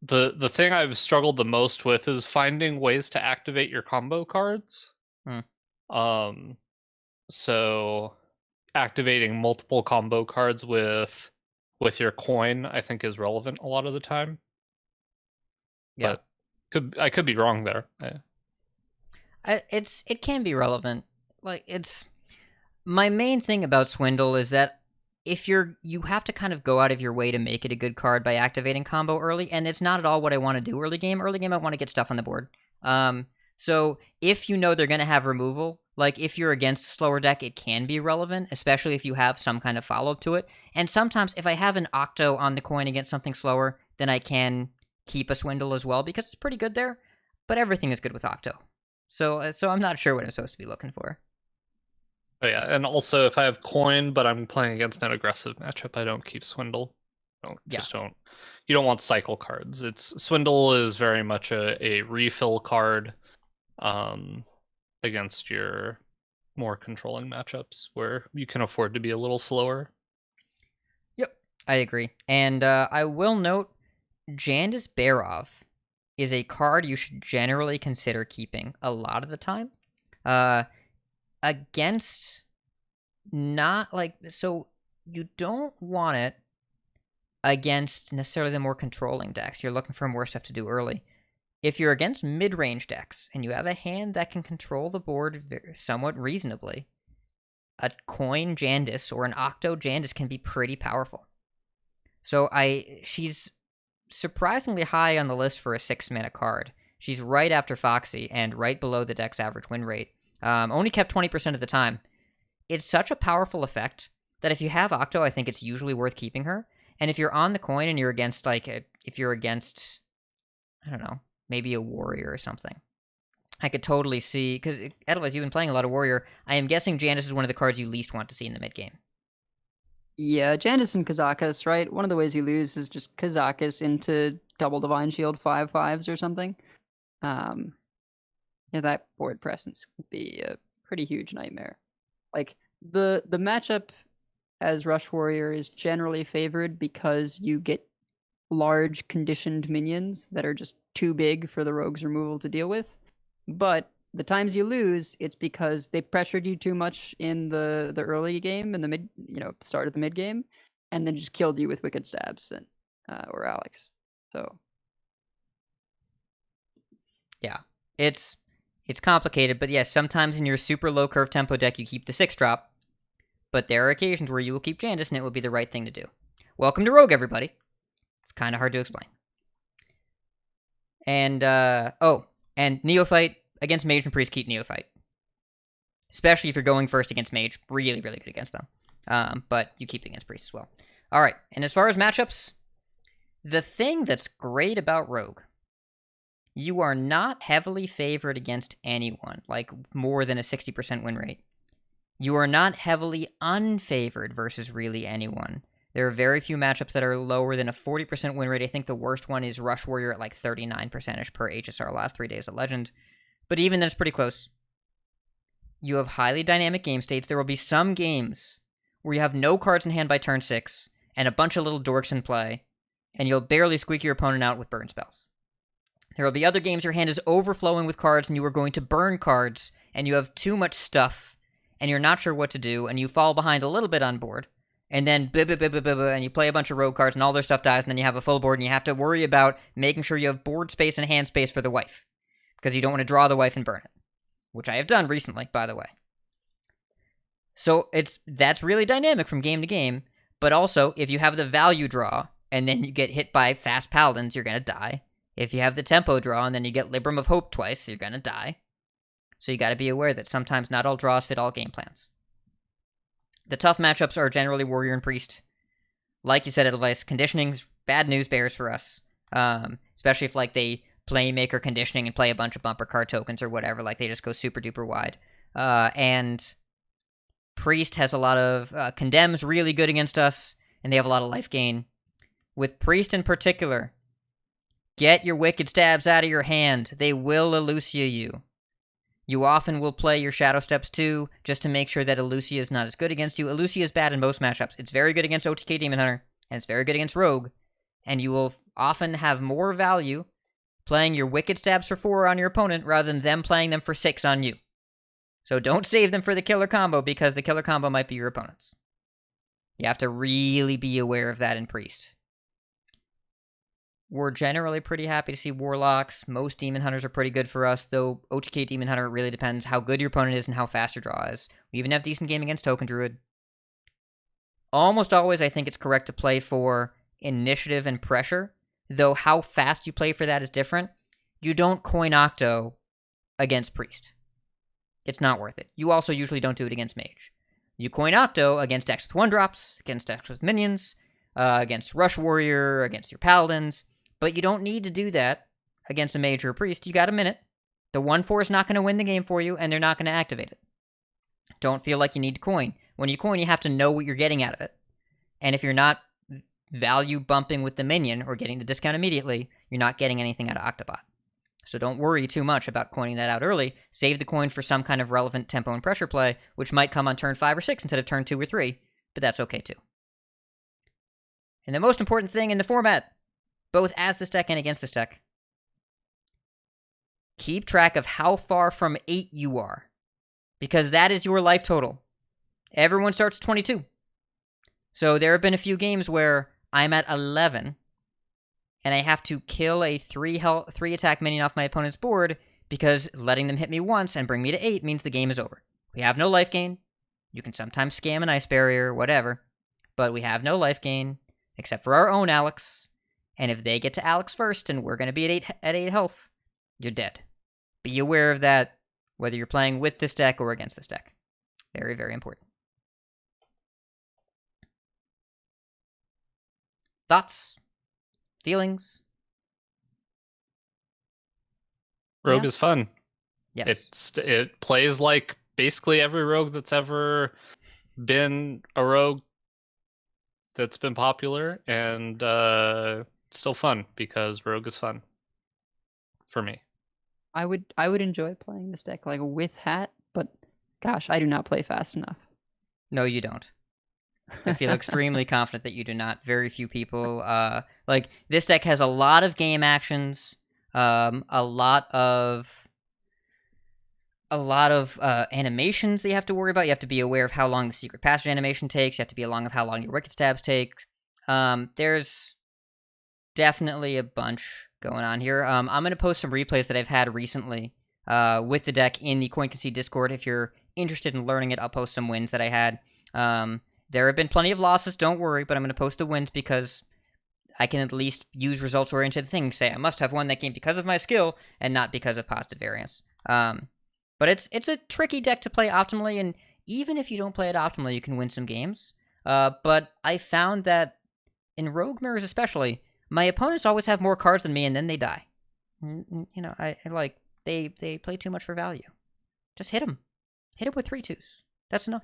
The thing I've struggled the most with is finding ways to activate your combo cards. So activating multiple combo cards with with your coin, I think is relevant a lot of the time. Yeah. But I could be wrong there. It can be relevant. Like, it's my main thing about Swindle is that if you have to kind of go out of your way to make it a good card by activating combo early, and it's not at all what I want to do early game. Early game, I want to get stuff on the board. So if you know they're going to have removal, like if you're against a slower deck, it can be relevant, especially if you have some kind of follow-up to it. And sometimes if I have an Octo on the coin against something slower, then I can keep a Swindle as well, because it's pretty good there. But everything is good with Octo. So I'm not sure what I'm supposed to be looking for. Oh, yeah, and also if I have coin, but I'm playing against an aggressive matchup, I don't keep Swindle. Don't. You don't want cycle cards. Swindle is very much a refill card, against your more controlling matchups where you can afford to be a little slower. Yep, I agree. And I will note, Jandis Barov is a card you should generally consider keeping a lot of the time. Against not like, so you don't want it against necessarily the more controlling decks. You're looking for more stuff to do early. If you're against mid-range decks and you have a hand that can control the board somewhat reasonably, a coin Jandis or an Octo Jandis can be pretty powerful. So she's surprisingly high on the list for a 6-mana card. She's right after Foxy and right below the deck's average win rate. Only kept 20% of the time. It's such a powerful effect that if you have Octo, I think it's usually worth keeping her. And if you're on the coin and you're against, if you're against, I don't know, maybe a warrior or something, I could totally see, because Edelweiss, you've been playing a lot of warrior. I am guessing Jandis is one of the cards you least want to see in the mid game. Yeah, Jandis and Kazakus, right? One of the ways you lose is just Kazakus into double Divine Shield 5/5s or something. Yeah, that board presence could be a pretty huge nightmare. Like, the matchup as Rush Warrior is generally favored because you get large conditioned minions that are just too big for the rogue's removal to deal with. But the times you lose, it's because they pressured you too much in the early game, in the mid, start of the mid game, and then just killed you with Wicked Stabs and or Alex. So yeah, it's complicated, but yes, sometimes in your super low curve tempo deck you keep the 6-drop, but there are occasions where you will keep Jandis and it will be the right thing to do. Welcome to Rogue, everybody. It's kind of hard to explain. And, and Neophyte against Mage and Priest, keep Neophyte. Especially if you're going first against Mage. Really, really good against them. But you keep it against Priest as well. Alright, and as far as matchups, the thing that's great about Rogue, you are not heavily favored against anyone, like more than a 60% win rate. You are not heavily unfavored versus really anyone. There are very few matchups that are lower than a 40% win rate. I think the worst one is Rush Warrior at like 39% per HSR last 3 days at Legend. But even then, it's pretty close. You have highly dynamic game states. There will be some games where you have no cards in hand by turn 6 and a bunch of little dorks in play, and you'll barely squeak your opponent out with burn spells. There will be other games your hand is overflowing with cards and you are going to burn cards, and you have too much stuff, and you're not sure what to do, and you fall behind a little bit on board. And then and you play a bunch of rogue cards and all their stuff dies, and then you have a full board and you have to worry about making sure you have board space and hand space for the wife, because you don't want to draw the wife and burn it, which I have done recently, by the way. So that's really dynamic from game to game, but also if you have the value draw and then you get hit by fast paladins, you're going to die. If you have the tempo draw and then you get Libram of Hope twice, you're going to die. So you got to be aware that sometimes not all draws fit all game plans. The tough matchups are generally Warrior and Priest. Like you said, Edelweiss, conditioning's bad news bears for us. Especially if they playmaker conditioning and play a bunch of bumper card tokens or whatever, they just go super duper wide. And Priest has a lot of condemns really good against us, and they have a lot of life gain. With Priest in particular, get your Wicked Stabs out of your hand. They will Elucia you. You often will play your Shadow Steps too, just to make sure that Elucia is not as good against you. Elucia is bad in most matchups. It's very good against OTK Demon Hunter, and it's very good against Rogue. And you will often have more value playing your Wicked Stabs for 4 on your opponent rather than them playing them for 6 on you. So don't save them for the killer combo, because the killer combo might be your opponent's. You have to really be aware of that in Priest. We're generally pretty happy to see Warlocks. Most Demon Hunters are pretty good for us, though OTK Demon Hunter really depends how good your opponent is and how fast your draw is. We even have decent game against Token Druid. Almost always, I think it's correct to play for initiative and pressure, though how fast you play for that is different. You don't coin Octo against Priest. It's not worth it. You also usually don't do it against Mage. You coin Octo against decks with 1-drops, against decks with minions, against Rush Warrior, against your Paladins, but you don't need to do that against a Mage or a Priest. You got a minute. The 1/4 is not going to win the game for you, and they're not going to activate it. Don't feel like you need to coin. When you coin, you have to know what you're getting out of it. And if you're not value bumping with the minion or getting the discount immediately, you're not getting anything out of Octobot. So don't worry too much about coining that out early. Save the coin for some kind of relevant tempo and pressure play, which might come on turn 5 or 6 instead of turn 2 or 3, but that's okay too. And the most important thing in the format, both as this deck and against this deck, keep track of how far from 8 you are, because that is your life total. Everyone starts 22. So there have been a few games where I'm at 11, and I have to kill a 3 attack minion off my opponent's board because letting them hit me once and bring me to 8 means the game is over. We have no life gain. You can sometimes scam an Ice Barrier, whatever, but we have no life gain except for our own Alex. And if they get to Alex first and we're going to be at 8 health, you're dead. Be aware of that, whether you're playing with this deck or against this deck. Very, very important. Thoughts? Feelings? Rogue Yeah. is fun. Yes. It plays like basically every rogue that's ever been a rogue that's been popular, and still fun because rogue is fun for me. I would enjoy playing this deck like with Hat, but gosh, I do not play fast enough. No, you don't. I feel extremely confident that you do not. Very few people. Like, this deck has a lot of game actions, a lot of animations that you have to worry about. You have to be aware of how long the Secret Passage animation takes. You have to be along of how long your Wicked Stabs take. There's definitely a bunch going on here. I'm going to post some replays that I've had recently with the deck in the Concede Discord. If you're interested in learning it, I'll post some wins that I had. There have been plenty of losses, don't worry, but I'm going to post the wins because I can at least use results-oriented things. Say, I must have won that game because of my skill and not because of positive variance. But it's a tricky deck to play optimally, and even if you don't play it optimally, you can win some games. But I found that in Rogue Mirrors especially, my opponents always have more cards than me, and then they die. You know, I like, they play too much for value. Just hit them. Hit them with 3/2s. That's enough.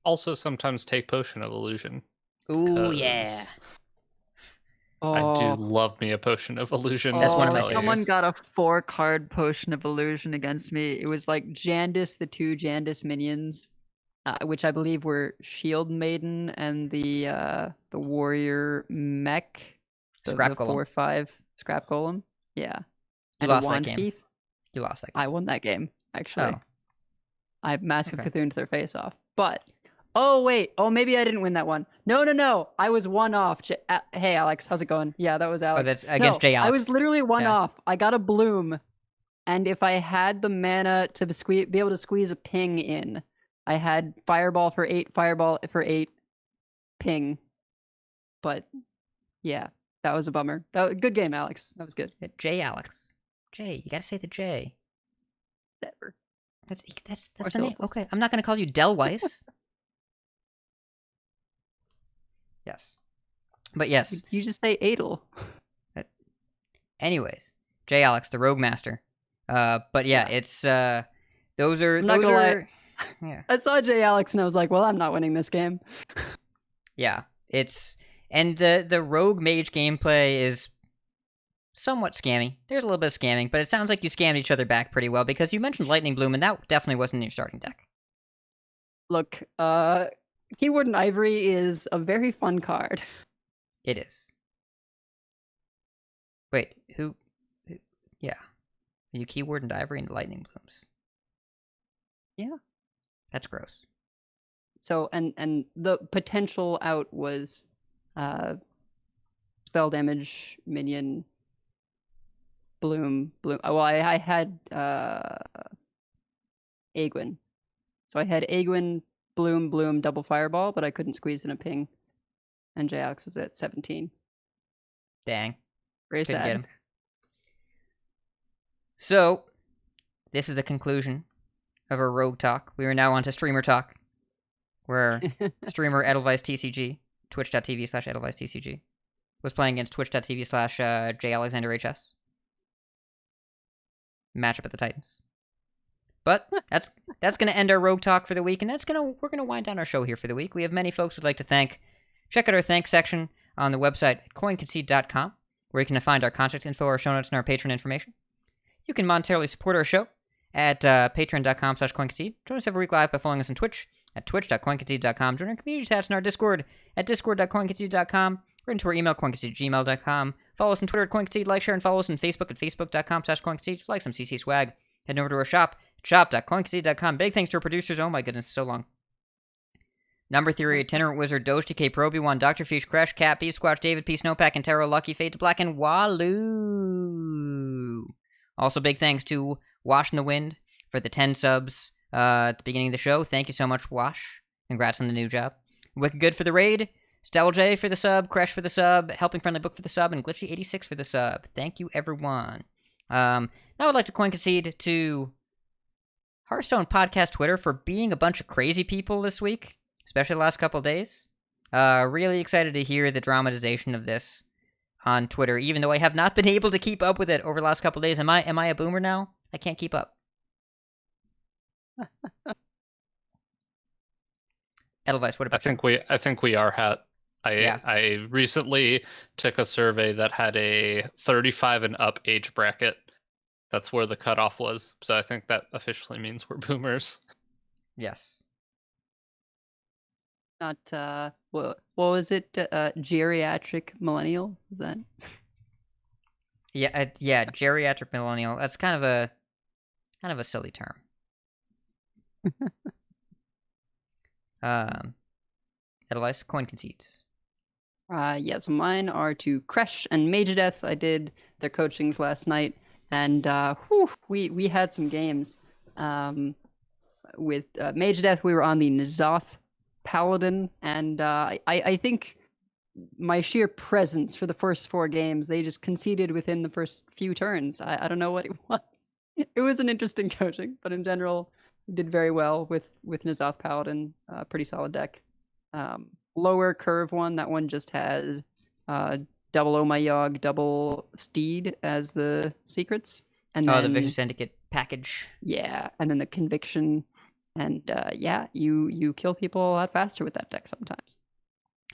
Also, sometimes take Potion of Illusion. Ooh, yeah. I do Oh, love me a Potion of Illusion. That's one of my let me tell you. Someone got a 4-card Potion of Illusion against me. It was like Jandis, the 2 Jandis minions, which I believe were Shield Maiden and the Warrior Mech, Scrap the Golem. 4/5 Scrap Golem. Yeah, You and lost a that Wand game. Chief. You lost that game. I won that game actually. Oh. I massive Okay. Cthulhu to their face off. But maybe I didn't win that one. No. I was one off. Hey Alex, how's it going? Yeah, that was Alex. Oh, that's against J. Alex. I was literally one Yeah. off. I got a bloom, and if I had the mana to be able to squeeze a ping in, I had fireball for 8, fireball for 8, ping. But yeah, that was a bummer. Good game, Alex. That was good. J. Alex. J. You gotta say the J. Whatever. That's More the name. syllables. Okay, I'm not gonna call you Del Weiss. Yes. But yes. You just say Adel. Anyways, J. Alex, the Rogue Master. But yeah, it's those are I'm not gonna lie. yeah. I saw J Alex and I was like, well, I'm not winning this game. Yeah. And the Rogue Mage gameplay is somewhat scammy. There's a little bit of scamming, but it sounds like you scammed each other back pretty well because you mentioned Lightning Bloom, and that definitely wasn't in your starting deck. Look, Keyword and Ivory is a very fun card. It is. Wait, who yeah. Are you Keyword and Ivory and Lightning Blooms? Yeah. That's gross. So and the potential out was spell damage, minion, bloom. Well, I had Aegwin. So I had Aegwin, bloom, double fireball, but I couldn't squeeze in a ping. And J-Alex was at 17. Dang. Very Couldn't sad. get him. So, this is the conclusion of our Rogue Talk. We are now on to Streamer Talk, where streamer Edelweiss TCG, twitch.tv/Edelweiss TCG, was playing against twitch.tv/JAlexanderHS. Matchup at the Titans. But that's going to end our Rogue Talk for the week, and we're going to wind down our show here for the week. We have many folks we'd like to thank. Check out our thanks section on the website at coinconcede.com, where you can find our contact info, our show notes, and our patron information. You can monetarily support our show at patreon.com/coinconcede. Join us every week live by following us on Twitch at twitch.coinconcede.com. Join our community chats in our Discord at discord.coinconcede.com. Or into our email, coinconcede@gmail.com. Follow us on Twitter at coinconcede. Like, share, and follow us on Facebook at facebook.com/coinconcede. Just like some CC swag. Head over to our shop at shop.coinconcede.com. Big thanks to our producers. Oh my goodness, so long. Number 3, Itinerant Wizard, Doge TK, Proby1, Dr. Fish, Crash, Cat, Beef Squatch, David P. Snowpack, and Taro, Lucky, Fade to Black, and Waloo. Also, big thanks to Wash in the Wind for the 10 subs at the beginning of the show. Thank you so much, Wash. Congrats on the new job. Wicked Good for the raid. Stell J for the sub. Crash for the sub. Helping Friendly Book for the sub. And Glitchy86 for the sub. Thank you, everyone. Now I'd like to coin concede to Hearthstone Podcast Twitter for being a bunch of crazy people this week, especially the last couple of days. Really excited to hear the dramatization of this on Twitter, even though I have not been able to keep up with it over the last couple of days. Am I a boomer now? I can't keep up. Edelweiss, what about you? I think we are, Hat. I recently took a survey that had a 35 and up age bracket. That's where the cutoff was. So I think that officially means we're boomers. Yes. Not what was it? Geriatric millennial? Is that? Yeah, geriatric millennial. That's kind of a silly term. Edelweiss, coin concedes. Yeah, so mine are to Crash and Major Death. I did their coachings last night, and we had some games. With Major Death, we were on the N'Zoth Paladin, and I think my sheer presence for the first 4 games, they just conceded within the first few turns. I don't know what it was. It was an interesting coaching, but in general, we did very well with N'Zoth Paladin. Pretty solid deck. Lower curve one, that one just had double Oh My Yogg, double Steed as the secrets. And then, the Vicious Syndicate package. Yeah, and then the Conviction. And you kill people a lot faster with that deck sometimes.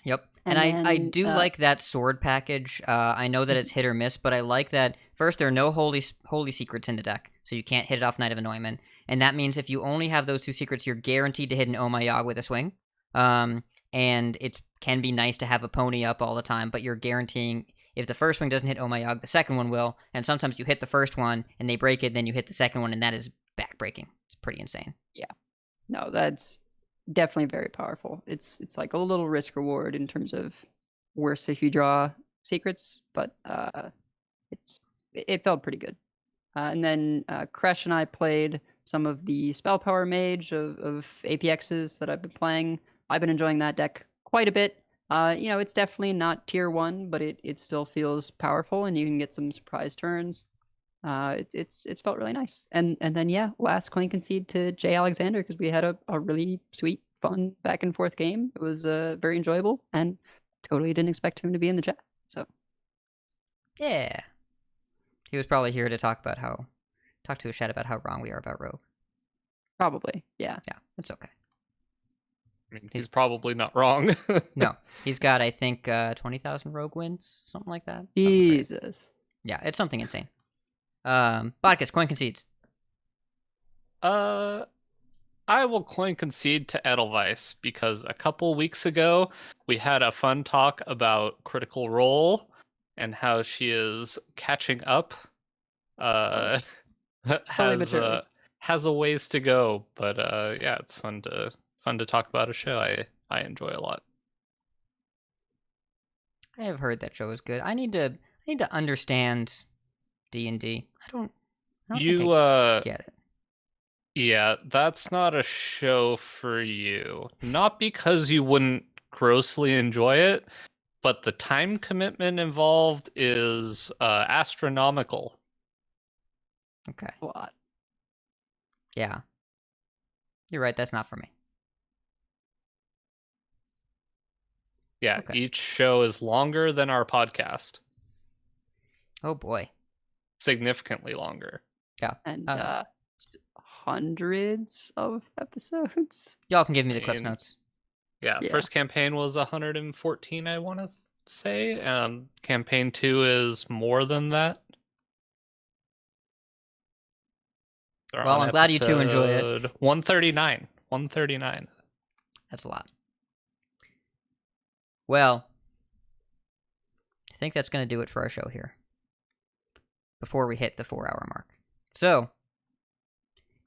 Yep. And I do like that sword package. I know that it's hit or miss, but I like that, first, there are no holy secrets in the deck, so you can't hit it off Knight of Annoyment. And that means if you only have those 2 secrets, you're guaranteed to hit an Oh My Yogg with a swing. And it can be nice to have a pony up all the time, but you're guaranteeing if the first swing doesn't hit Oh My Yogg, the second one will. And sometimes you hit the first one and they break it, then you hit the second one, and that is backbreaking. It's pretty insane. Yeah. No, that's definitely very powerful. It's like a little risk reward in terms of worse if you draw secrets, but it felt pretty good. And then Crash and I played some of the Spell Power Mage of APXs that I've been playing. I've been enjoying that deck quite a bit. It's definitely not tier 1, but it still feels powerful, and you can get some surprise turns. It's felt really nice. And then last coin concede to Jay Alexander, because we had a really sweet, fun back and forth game. It was very enjoyable, and totally didn't expect him to be in the chat. So yeah, he was probably here to talk to a chat about how wrong we are about Rogue. Probably, yeah. Yeah, it's okay. I mean, he's probably not wrong. No, he's got, I think, 20,000 Rogue wins, something like that. Jesus. Yeah, it's something insane. Vodkas, coin concedes. I will coin concede to Edelweiss, because a couple weeks ago we had a fun talk about Critical Role and how she is catching up. Has has a ways to go, but yeah, it's fun to talk about a show I enjoy a lot. I have heard that show is good. I need to understand D&D. I don't think I get it. Yeah, that's not a show for you. Not because you wouldn't grossly enjoy it, but the time commitment involved is astronomical. Okay. What? Yeah. You're right, that's not for me. Yeah, Okay. each show is longer than our podcast. Oh boy. Significantly longer. Yeah. And hundreds of episodes. Y'all can give me the Cliff Notes. Yeah, Yeah. first campaign was 114, I want to say. Campaign 2 is more than that. They're Well, on I'm glad you two enjoy it. episode 139. 139. That's a lot. Well, I think that's going to do it for our show here. Before we hit the 4-hour mark. So,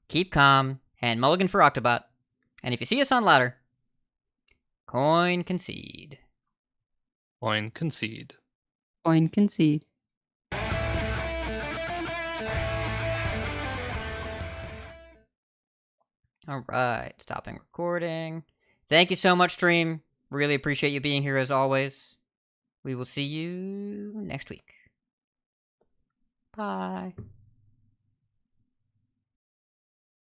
keep calm and mulligan for Octobot. And if you see us on ladder, coin concede. Coin concede. Coin concede. All right, stopping recording. Thank you so much, stream. Really appreciate you being here as always. We will see you next week. Bye.